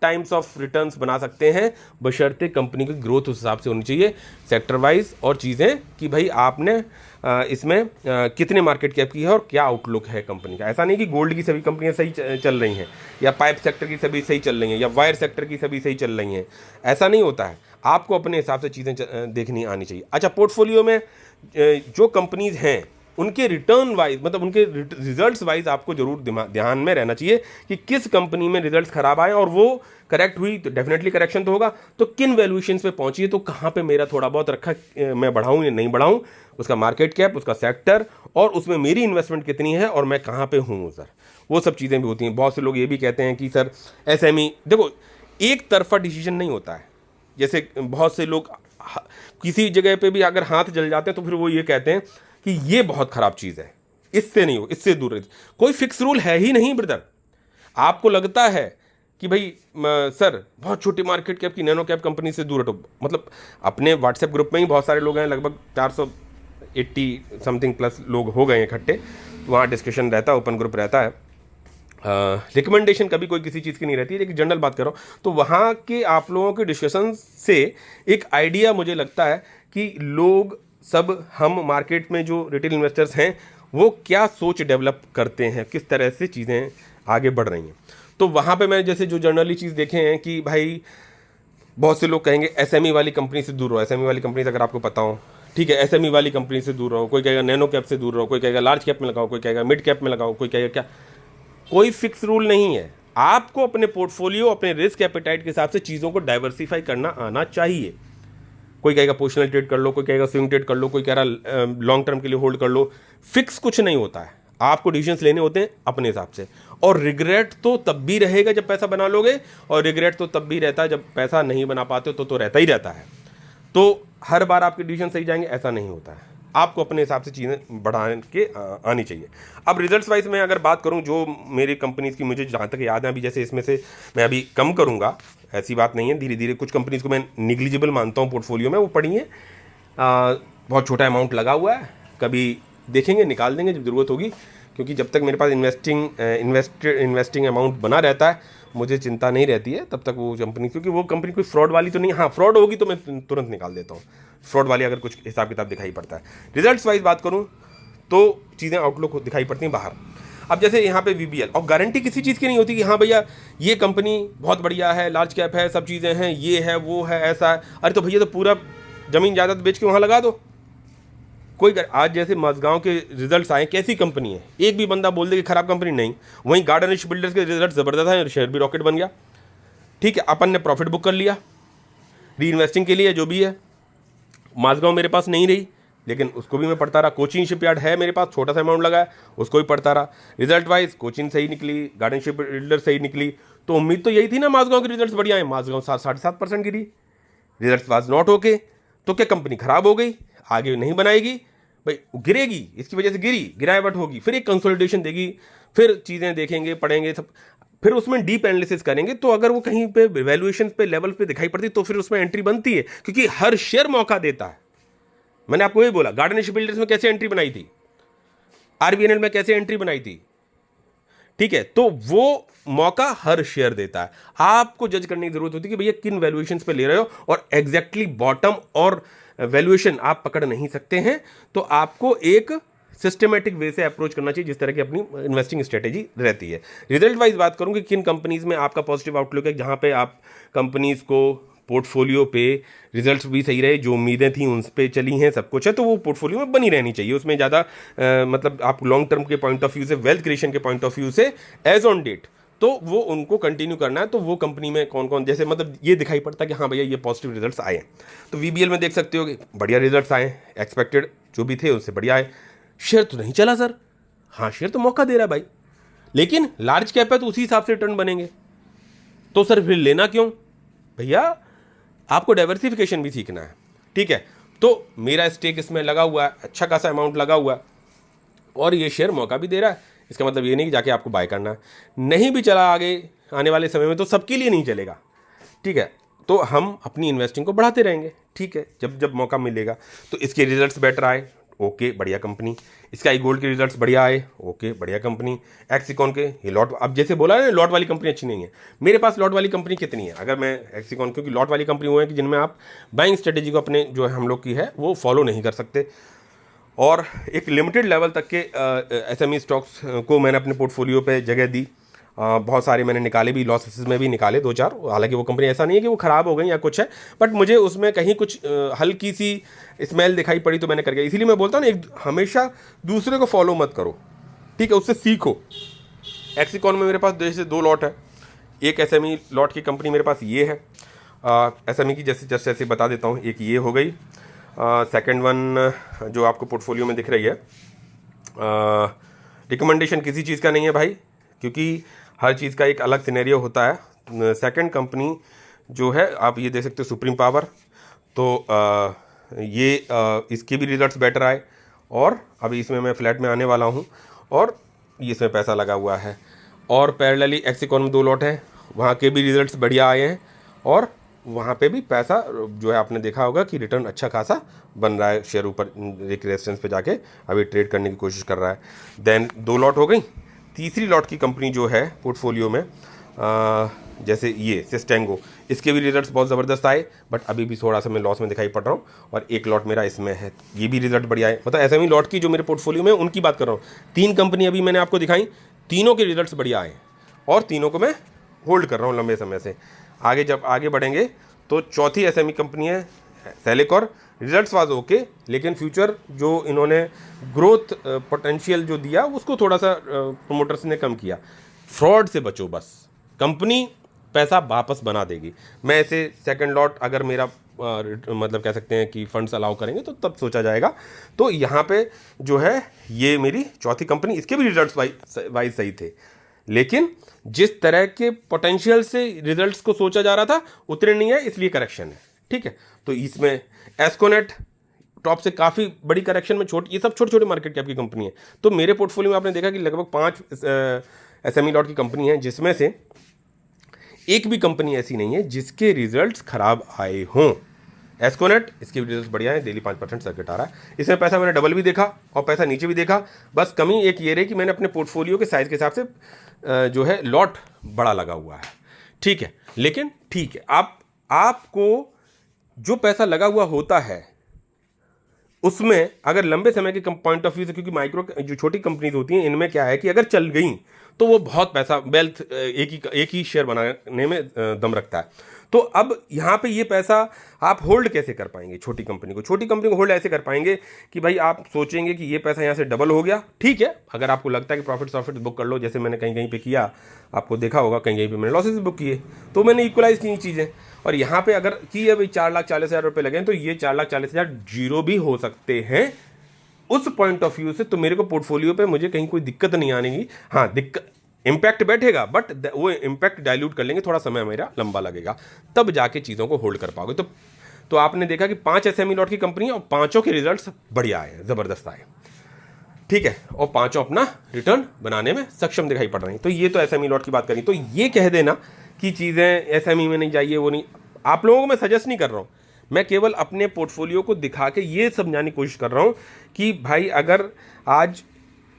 टाइम्स ऑफ रिटर्न्स बना सकते हैं, बशर्ते कंपनी की ग्रोथ उस हिसाब से होनी चाहिए सेक्टर वाइज और चीज़ें कि भाई आपने इसमें कितने मार्केट कैप की है और क्या आउटलुक है कंपनी का। ऐसा नहीं कि गोल्ड की सभी कंपनियां सही चल रही हैं या पाइप सेक्टर की सभी सही चल रही हैं या वायर सेक्टर की सभी सही चल रही हैं, ऐसा नहीं होता है। आपको अपने हिसाब से चीज़ें देखनी आनी चाहिए। अच्छा, पोर्टफोलियो में जो कंपनीज हैं उनके रिटर्न वाइज, मतलब उनके रिजल्ट्स वाइज आपको जरूर ध्यान में रहना चाहिए कि किस कंपनी में रिजल्ट्स खराब आए और वो करेक्ट हुई तो डेफिनेटली करेक्शन तो होगा, तो किन वैल्यूएशंस पे पहुंची है, तो कहाँ पे मेरा थोड़ा बहुत रखा मैं बढ़ाऊं या नहीं बढ़ाऊं, उसका मार्केट कैप, उसका सेक्टर और उसमें मेरी इन्वेस्टमेंट कितनी है और मैं कहाँ पे हूँ सर, वो सब चीज़ें भी होती हैं। बहुत से लोग ये भी कहते हैं कि सर एसएमई, देखो एक तरफा डिसीजन नहीं होता है। जैसे बहुत से लोग किसी जगह पे भी अगर हाथ जल जाते हैं तो फिर वो ये कहते हैं कि ये बहुत खराब चीज़ है, इससे नहीं हो, इससे दूर रहे। कोई फिक्स रूल है ही नहीं ब्रदर। आपको लगता है कि भाई सर बहुत छोटी मार्केट कैप की नैनो कैप कंपनी से दूर हटो, मतलब अपने व्हाट्सएप ग्रुप में ही बहुत सारे लोग हैं, लगभग 480 समथिंग प्लस लोग हो गए हैं इकट्ठे, वहाँ डिस्कशन रहता है, ओपन ग्रुप रहता है। रिकमेंडेशन कभी कोई किसी चीज़ की नहीं रहती है, लेकिन जनरल बात करो तो वहाँ के आप लोगों के डिस्कशन से एक आइडिया मुझे लगता है कि लोग सब, हम मार्केट में जो रिटेल इन्वेस्टर्स हैं वो क्या सोच डेवलप करते हैं, किस तरह से चीज़ें आगे बढ़ रही हैं। तो वहाँ पे मैं जैसे जो जनरली चीज़ देखे हैं कि भाई बहुत से लोग कहेंगे एसएमई वाली कंपनी से दूर रहो। एसएमई वाली कंपनी अगर आपको पता हो, ठीक है, एसएमई वाली कंपनी से दूर रहो। कोई कहेगा नैनो कैप से दूर रहो, कोई कहेगा लार्ज कैप में लगाओ, कोई कहेगा मिड कैप में लगाओ, कोई कहेगा क्या। कोई फिक्स रूल नहीं है। आपको अपने पोर्टफोलियो, अपने रिस्क एपेटाइट के हिसाब से चीज़ों को डाइवर्सिफाई करना आना चाहिए। कोई कहेगा पोजिशनल ट्रेड कर लो, कोई कहेगा स्विंग ट्रेड कर लो, कोई कह रहा लॉन्ग टर्म के लिए होल्ड कर लो। फिक्स कुछ नहीं होता है, आपको डिसीजंस लेने होते हैं अपने हिसाब से। और रिग्रेट तो तब भी रहेगा जब पैसा बना लोगे, और रिग्रेट तो तब भी रहता है जब पैसा नहीं बना पाते हो, तो रहता ही रहता है। तो हर बार आपके डिसीजन सही जाएंगे ऐसा नहीं होता है, आपको अपने हिसाब से चीज़ें बढ़ा के आनी चाहिए। अब रिजल्ट्स वाइज मैं अगर बात करूं, जो मेरी कंपनीज़ की मुझे जहाँ तक याद है, अभी जैसे इसमें से मैं अभी कम करूंगा, ऐसी बात नहीं है, धीरे धीरे कुछ कंपनीज़ को मैं निग्लिजिबल मानता हूं पोर्टफोलियो में, वो पड़ी है, बहुत छोटा अमाउंट लगा हुआ है, कभी देखेंगे निकाल देंगे जब ज़रूरत होगी, क्योंकि जब तक मेरे पास इन्वेस्टिंग अमाउंट बना रहता है मुझे चिंता नहीं रहती है तब तक वो कंपनी, क्योंकि वो कंपनी कोई फ्रॉड वाली तो नहीं। हाँ, फ्रॉड होगी तो मैं तुरंत निकाल देता हूँ, फ्रॉड वाली अगर कुछ हिसाब किताब दिखाई पड़ता है। रिजल्ट्स वाइज बात करूँ तो चीज़ें आउटलुक दिखाई पड़ती हैं बाहर। अब जैसे यहाँ पे वीबीएल, और गारंटी किसी चीज़ की नहीं होती कि हाँ भैया ये कंपनी बहुत बढ़िया है, लार्ज कैप है, सब चीज़ें हैं, ये है वो है ऐसा है। अरे तो भैया तो पूरा ज़मीन जायदाद बेच के वहाँ लगा दो। कोई आज जैसे मजगांव के रिजल्ट्स आए, कैसी कंपनी है, एक भी बंदा बोल दे कि खराब कंपनी नहीं। वहीं गार्डनिश बिल्डर्स के रिजल्ट ज़बरदस्त है, शेयर भी रॉकेट बन गया, ठीक है, अपन ने प्रॉफिट बुक कर लिया री इन्वेस्टिंग के लिए, जो भी है। माझगांव मेरे पास नहीं रही, लेकिन उसको भी मैं पढ़ता रहा। कोचिन शिपयार्ड है मेरे पास, छोटा सा अमाउंट लगा है, उसको भी पढ़ता रहा। रिजल्ट वाइज कोचिन सही निकली, गार्डन शिप बिल्डर सही निकली, तो उम्मीद तो यही थी ना माझगांव के रिजल्ट्स बढ़िया है। माझगांव 7.5% गिरी, रिजल्ट वाज नॉट ओके, तो क्या कंपनी खराब हो गई, आगे नहीं बनाएगी भाई, गिरेगी, इसकी वजह से गिरावट होगी, फिर एक कंसोलिडेशन देगी, फिर चीज़ें देखेंगे, पढ़ेंगे सब, फिर उसमें डीप एनालिसिस करेंगे। तो अगर वो कहीं पे वैल्यूएशन पे लेवल पे दिखाई पड़ती तो फिर उसमें एंट्री बनती है, क्योंकि हर शेयर मौका देता है। मैंने आपको ये बोला, गार्डनिश बिल्डर्स में कैसे एंट्री बनाई थी, आरबीएनएल में कैसे एंट्री बनाई थी, ठीक है। तो वो मौका हर शेयर देता है, आपको जज करने की जरूरत होती है कि भैया किन वैल्यूएशन पे ले रहे हो, और एग्जैक्टली बॉटम और वैल्यूएशन आप पकड़ नहीं सकते हैं। तो आपको एक सिस्टमेटिक वे से अप्रोच करना चाहिए, जिस तरह की अपनी इन्वेस्टिंग स्ट्रेटेजी रहती है। रिजल्ट वाइज बात करूं कि किन कंपनीज में आपका पॉजिटिव आउटलुक है, जहां पे आप कंपनीज को पोर्टफोलियो पे रिजल्ट्स भी सही रहे, जो उम्मीदें थी उन पे चली हैं, सब कुछ है, तो वो पोर्टफोलियो में बनी रहनी चाहिए। उसमें ज़्यादा मतलब आप लॉन्ग टर्म के पॉइंट ऑफ व्यू से, वेल्थ क्रिएशन के पॉइंट ऑफ व्यू से एज ऑन डेट, तो वो उनको कंटिन्यू करना है। तो वो कंपनी में कौन कौन, जैसे मतलब ये दिखाई पड़ता है कि हाँ भैया ये पॉजिटिव रिजल्ट्स आए हैं, तो वीबीएल में देख सकते हो कि बढ़िया रिजल्ट्स आए, एक्सपेक्टेड जो भी थे उससे बढ़िया आए। शेयर तो नहीं चला सर, हाँ शेयर तो मौका दे रहा है भाई, लेकिन लार्ज कैप है तो उसी हिसाब से रिटर्न बनेंगे, तो सर फिर लेना क्यों भैया। आपको डाइवर्सिफिकेशन भी सीखना है, ठीक है। तो मेरा स्टेक इसमें लगा हुआ है, अच्छा खासा अमाउंट लगा हुआ है, और ये शेयर मौका भी दे रहा है। इसका मतलब ये नहीं कि जाके आपको बाय करना है, नहीं भी चला आगे आने वाले समय में तो सबके लिए नहीं चलेगा, ठीक है। तो हम अपनी इन्वेस्टिंग को बढ़ाते रहेंगे, ठीक है, जब जब मौका मिलेगा। तो इसके रिजल्ट्स बेटर आए, ओके बढ़िया कंपनी। स्काई गोल्ड के रिजल्ट्स बढ़िया आए, ओके बढ़िया कंपनी। एक्सिकॉन के ये लॉट, अब जैसे बोला है लॉट वाली कंपनी अच्छी नहीं है, मेरे पास लॉट वाली कंपनी कितनी है, अगर मैं एक्सिकॉन, क्योंकि लॉट वाली कंपनी वो है कि जिनमें आप बाइंग स्ट्रेटेजी को अपने जो है हम लोग की है वो फॉलो नहीं कर सकते, और एक लिमिटेड लेवल तक के एसएमई स्टॉक्स को मैंने अपने पोर्टफोलियो पे जगह दी। बहुत सारे मैंने निकाले भी, लॉसेस में भी निकाले 2-4, हालांकि वो कंपनी ऐसा नहीं है कि वो ख़राब हो गई या कुछ है, बट मुझे उसमें कहीं कुछ हल्की सी स्मेल दिखाई पड़ी तो मैंने कर गया। इसीलिए मैं बोलता हूँ ना, एक हमेशा दूसरे को फॉलो मत करो, ठीक है, उससे सीखो। एक्सिकॉन में मेरे पास जैसे 2 लॉट है, एक एसएमई लॉट की कंपनी मेरे पास ये है, एसएमई की जैसे जैसे बता देता हूँ, एक ये हो गई। सेकंड वन जो आपको पोर्टफोलियो में दिख रही है, रिकमेंडेशन किसी चीज़ का नहीं है भाई, क्योंकि हर चीज़ का एक अलग सिनेरियो होता है। सेकंड कंपनी जो है आप ये देख सकते हो, सुप्रीम पावर, तो ये इसके भी रिजल्ट्स बेटर आए, और अभी इसमें मैं फ्लैट में आने वाला हूँ, और ये इसमें पैसा लगा हुआ है। और पैरेलली एक्सिकॉन में 2 लॉट हैं, वहाँ के भी रिजल्ट्स बढ़िया आए हैं, और वहाँ पे भी पैसा जो है आपने देखा होगा कि रिटर्न अच्छा खासा बन रहा है, शेयर ऊपर एक रेजिस्टेंस पे जाके अभी ट्रेड करने की कोशिश कर रहा है। देन 2 लॉट हो गई। तीसरी लॉट की कंपनी जो है पोर्टफोलियो में, जैसे ये सिस्टेंगो, इसके भी रिजल्ट्स बहुत ज़बरदस्त आए, बट अभी भी थोड़ा सा मैं लॉस में दिखाई पड़ रहा हूँ, और एक लॉट मेरा इसमें है, ये भी रिजल्ट बढ़िया है। मतलब एसएमई लॉट की जो मेरे पोर्टफोलियो में उनकी बात कर रहा हूँ। 3 कंपनी अभी मैंने आपको दिखाई, तीनों के रिजल्ट्स बढ़िया आए, और तीनों को मैं होल्ड कर रहा हूँ लंबे समय से। आगे जब आगे बढ़ेंगे तो चौथी एसएमई कंपनी है सेलेकॉर, रिजल्ट्स वाज ओके, लेकिन फ्यूचर जो इन्होंने ग्रोथ पोटेंशियल जो दिया उसको थोड़ा सा प्रमोटर्स ने कम किया। फ्रॉड से बचो बस, कंपनी पैसा वापस बना देगी। मैं ऐसे सेकंड लॉट अगर मेरा मतलब कह सकते हैं कि फंड्स अलाउ करेंगे तो तब सोचा जाएगा। तो यहाँ पे जो है ये मेरी चौथी कंपनी, इसके भी रिजल्ट्स वाइज सही थे, लेकिन जिस तरह के पोटेंशियल से रिजल्ट्स को सोचा जा रहा था उतने नहीं है, इसलिए करेक्शन है, ठीक है। तो इसमें एस्कोनेट टॉप से काफ़ी बड़ी करेक्शन में, ये सब छोटे छोटे मार्केट कैप की कंपनी है। तो मेरे पोर्टफोलियो में आपने देखा कि लगभग 5 एसएमई लॉट की कंपनी है, जिसमें से एक भी कंपनी ऐसी नहीं है जिसके रिजल्ट्स खराब आए हों। एस्कोनेट, इसके भी रिजल्ट्स बढ़िया है, डेली 5% सर्किट आ रहा है, इसमें पैसा मैंने डबल भी देखा और पैसा नीचे भी देखा। बस कमी एक ये रही कि मैंने अपने पोर्टफोलियो के साइज़ के हिसाब से जो है लॉट बड़ा लगा हुआ है, ठीक है। लेकिन ठीक है, आपको जो पैसा लगा हुआ होता है उसमें अगर लंबे समय के पॉइंट ऑफ व्यू से, क्योंकि माइक्रो जो छोटी कंपनीज होती हैं इनमें क्या है कि अगर चल गई तो वो बहुत पैसा वेल्थ एक ही शेयर बनाने में दम रखता है। तो अब यहाँ पे ये पैसा आप होल्ड कैसे कर पाएंगे? छोटी कंपनी को होल्ड ऐसे कर पाएंगे कि भाई आप सोचेंगे कि ये पैसा यहाँ से डबल हो गया, ठीक है। अगर आपको लगता है कि प्रॉफिट बुक कर लो, जैसे मैंने कहीं कहीं पे किया, आपको देखा होगा कहीं कहीं पे मैंने लॉसेस बुक किए, तो मैंने इक्वलाइज की चीज़ें। और यहाँ पे अगर की है भाई 4,40,000 रुपये लगे, तो ये 4,40,000 जीरो भी हो सकते हैं उस पॉइंट ऑफ व्यू से। तो मेरे को पोर्टफोलियो पे मुझे कहीं कोई दिक्कत नहीं आने की, हाँ दिक्कत इम्पैक्ट बैठेगा, बट वो इम्पैक्ट डाइल्यूट कर लेंगे, थोड़ा समय मेरा लंबा लगेगा, तब जाके चीज़ों को होल्ड कर पाओगे। तो आपने देखा कि 5 एसएमई लॉट की कंपनी है और 5 के रिजल्ट्स बढ़िया आए, ज़बरदस्त आए, ठीक है, और 5 अपना रिटर्न बनाने में सक्षम दिखाई पड़ रही हैं। तो ये तो एसएमई लॉट की बात करी। तो ये कह देना कि चीज़ें एसएमई में नहीं जाइए, वो नहीं, आप लोगों को मैं सजेस्ट नहीं कर रहा हूँ, मैं केवल अपने पोर्टफोलियो को दिखा के ये समझाने की कोशिश कर रहा हूँ कि भाई अगर आज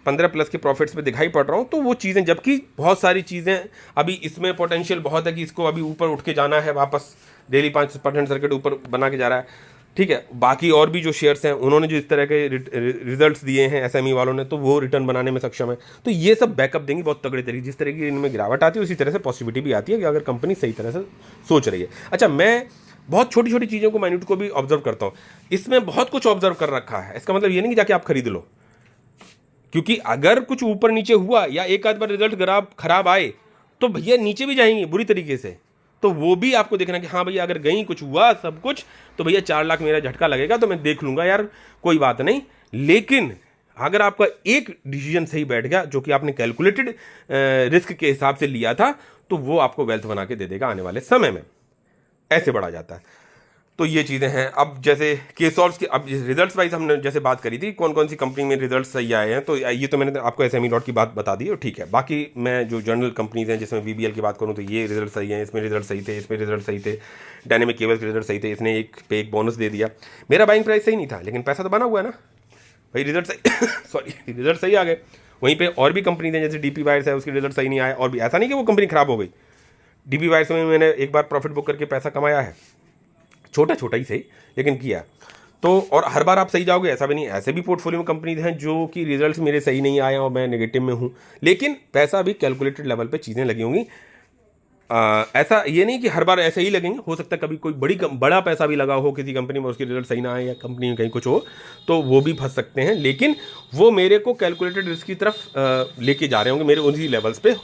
15+ के प्रॉफिट्स में दिखाई पड़ रहा हूँ तो वो चीज़ें, जबकि बहुत सारी चीज़ें अभी इसमें पोटेंशियल बहुत है कि इसको अभी ऊपर उठ के जाना है, वापस डेली 5% सर्किट ऊपर बना के जा रहा है, ठीक है। बाकी और भी जो शेयर्स हैं उन्होंने जो इस तरह के रिजल्ट्स दिए हैं एसएमई वालों ने, तो वो रिटर्न बनाने में सक्षम है। तो ये सब बैकअप देंगे बहुत तगड़े तरीके, जिस तरह की इनमें गिरावट आती है उसी तरह से पॉजिटिविटी भी आती है कि अगर कंपनी सही तरह से सोच रही है। अच्छा, मैं बहुत छोटी छोटी चीज़ों को, माइन्यूट को भी ऑब्जर्व करता हूँ, इसमें बहुत कुछ ऑब्जर्व कर रखा है। इसका मतलब ये नहीं कि जाके आप खरीद लो, क्योंकि अगर कुछ ऊपर नीचे हुआ या एक आध बार रिजल्ट खराब आए तो भैया नीचे भी जाएंगे बुरी तरीके से। तो वो भी आपको देखना कि हाँ भैया अगर गई कुछ हुआ सब कुछ, तो भैया 4 लाख मेरा झटका लगेगा तो मैं देख लूंगा यार, कोई बात नहीं। लेकिन अगर आपका एक डिसीजन सही बैठ गया, जो कि आपने कैलकुलेटेड रिस्क के हिसाब से लिया था, तो वो आपको वेल्थ बना के दे देगा आने वाले समय में, ऐसे बढ़ा जाता है। तो ये चीज़ें हैं। अब जैसे केसॉल्स की, अब रिजल्ट्स वाइज हमने जैसे बात करी थी कौन कौन सी कंपनी में रिजल्ट्स सही आए हैं, तो ये तो मैंने आपको एसएमई लॉट की बात बता दी, ठीक है। बाकी मैं जो जनरल कंपनीज हैं जिसमें वीबीएल की बात करूं तो ये रिजल्ट सही हैं, इसमें रिजल्ट सही थे, इसमें रिजल्ट सही थे, डायनेमिक केबल्स के रिजल्ट सही थे, इसने एक पे एक बोनस दे दिया। मेरा बाइंग प्राइस सही नहीं था लेकिन पैसा तो बना हुआ है ना, भाई रिजल्ट सही सॉरी रिजल्ट सही आ गए। वहीं पे और भी कंपनी थे जैसे डीपी वायर्स है, उसके रिजल्ट सही नहीं आए, और भी ऐसा नहीं कि वो कंपनी खराब हो गई। डीपी वायर्स में मैंने एक बार प्रॉफिट बुक करके पैसा कमाया है, छोटा छोटा ही सही लेकिन किया। तो और हर बार आप सही जाओगे ऐसा भी नहीं, ऐसे भी पोर्टफोलियो में कंपनीज हैं जो कि रिजल्ट्स मेरे सही नहीं आए और मैं नेगेटिव में हूँ, लेकिन पैसा भी कैलकुलेटेड लेवल पे चीज़ें लगी होंगी। ऐसा ये नहीं कि हर बार ऐसे ही लगेंगे, हो सकता है कभी कोई बड़ा पैसा भी लगा हो किसी कंपनी में, उसकी रिजल्ट सही ना आए या कंपनी में कहीं कुछ हो तो वो भी फंस सकते हैं, लेकिन वो मेरे को कैलकुलेटेड रिस्क की तरफ लेके जा रहे होंगे, मेरे उन्हीं लेवल्स पे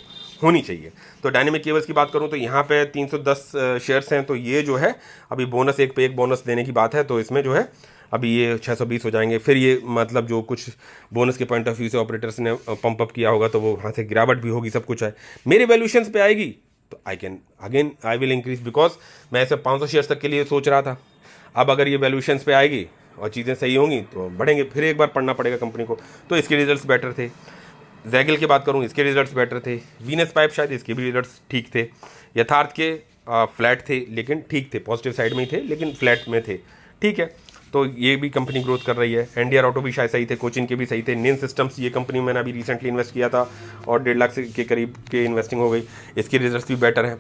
होनी चाहिए। तो डायनेमिक केबल्स की बात करूं तो यहाँ पे 310 शेयर्स हैं, तो ये जो है अभी बोनस एक पे एक बोनस देने की बात है, तो इसमें जो है अभी ये 620 हो जाएंगे। फिर ये मतलब जो कुछ बोनस के पॉइंट ऑफ व्यू से ऑपरेटर्स ने पंप अप किया होगा तो वो वहाँ से गिरावट भी होगी, सब कुछ है। मेरे वैल्यूशंस पे आएगी तो आई विल इंक्रीज, बिकॉज मैं ऐसे 500 शेयर्स तक के लिए सोच रहा था। अब अगर ये वैल्यूशंस पे आएगी और चीज़ें सही होंगी तो बढ़ेंगे, फिर एक बार पढ़ना पड़ेगा कंपनी को। तो इसके रिजल्ट्स बेटर थे। जैगिल की बात करूँ, इसके रिजल्ट्स बेटर थे। वीनस पाइप शायद इसके भी रिजल्ट्स ठीक थे। यथार्थ के फ्लैट थे लेकिन ठीक थे, पॉजिटिव साइड में ही थे लेकिन फ्लैट में थे, ठीक है। तो ये भी कंपनी ग्रोथ कर रही है। एनडीआर ऑटो भी शायद सही थे, कोचिन के भी सही थे। निन सिस्टम्स ये कंपनी में मैंने अभी रिसेंटली इन्वेस्ट किया था और 1.5 लाख के करीब के इन्वेस्टिंग हो गई, इसके रिजल्ट्स भी बेटर हैं,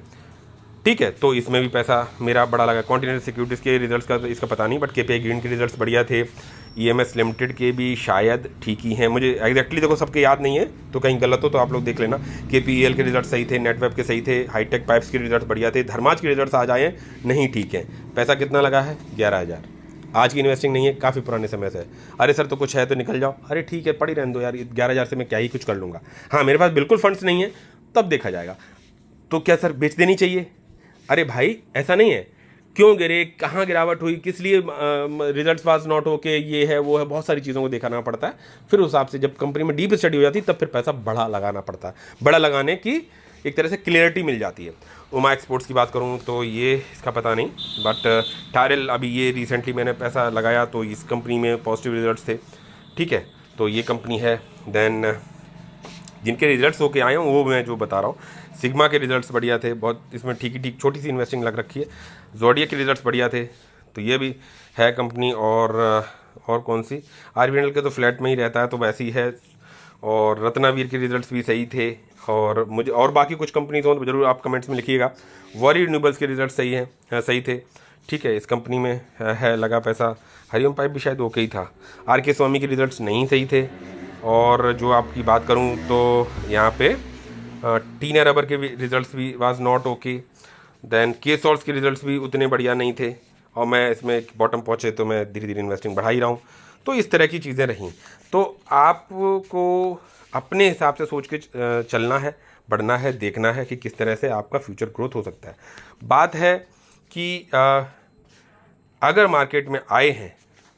ठीक है। तो इसमें भी पैसा मेरा बड़ा लगा। कॉन्टिनेंटल सिक्योरिटीज़ के रिजल्ट्स का तो इसका पता नहीं, बट केपीआई ग्रीन के रिजल्ट्स बढ़िया थे। ईएमएस लिमिटेड के भी शायद ठीक ही हैं, मुझे एग्जैक्टली देखो सबके याद नहीं है तो कहीं गलत हो तो आप लोग देख लेना। केपीईएल के रिजल्ट सही थे, नेटवेब के सही थे, हाईटेक पाइप्स के रिजल्ट बढ़िया थे। धर्माज के रिजल्ट्स आज आए नहीं ठीक है। पैसा कितना लगा है? 11,000। आज की इन्वेस्टिंग नहीं है, काफ़ी पुराने समय से है। अरे सर तो कुछ है तो निकल जाओ, अरे ठीक है पड़ी रहने दो यार, 11,000 से मैं क्या ही कुछ कर लूँगा। हाँ मेरे पास बिल्कुल फंड्स नहीं है तब देखा जाएगा। तो क्या सर बेच देनी चाहिए? अरे भाई ऐसा नहीं है, क्यों गिरे, कहाँ गिरावट हुई, किस लिए रिजल्ट्स पास नॉट होके, ये है वो है, बहुत सारी चीज़ों को देखना पड़ता है। फिर उस हिसाब से जब कंपनी में डीप स्टडी हो जाती है तब फिर पैसा बड़ा लगाना पड़ता है। बड़ा लगाने की एक तरह से क्लियरिटी मिल जाती है। उमा एक्सपोर्ट्स की बात करूँ तो ये इसका पता नहीं, बट टायरल अभी ये रिसेंटली मैंने पैसा लगाया तो इस कंपनी में पॉजिटिव रिजल्ट्स थे, ठीक है। तो ये कंपनी है। देन जिनके रिजल्ट्स होके आए हैं वो मैं जो बता रहा हूँ, सिग्मा के रिजल्ट्स बढ़िया थे, बहुत इसमें ठीक ही ठीक छोटी सी इन्वेस्टिंग लग रखी है। जोडिया के रिजल्ट्स बढ़िया थे, तो ये भी है कंपनी। और कौन सी, आरबीएनएल के तो फ्लैट में ही रहता है तो वैसे ही है। और रत्नावीर के रिजल्ट्स भी सही थे। और मुझे और बाकी कुछ कंपनीज हो तो जरूर आप कमेंट्स में लिखिएगा। वॉरी रिन्यूएबल्स के रिजल्ट सही हैं, सही थे, ठीक है। इस कंपनी में है लगा पैसा। हरिओम पाइप भी शायद ओके ही था। आर के स्वामी के रिजल्ट्स नहीं सही थे। और जो आपकी बात करूं तो यहाँ पे टीना रबर के भी रिजल्ट्स भी वाज नॉट ओके। देन के सॉल्ट्स के रिजल्ट्स भी उतने बढ़िया नहीं थे, और मैं इसमें बॉटम पहुँचे तो मैं धीरे धीरे इन्वेस्टिंग बढ़ा ही रहा हूँ। तो इस तरह की चीज़ें रहीं। तो आपको अपने हिसाब से सोच के चलना है, बढ़ना है, देखना है कि किस तरह से आपका फ्यूचर ग्रोथ हो सकता है। बात है कि अगर मार्केट में आए हैं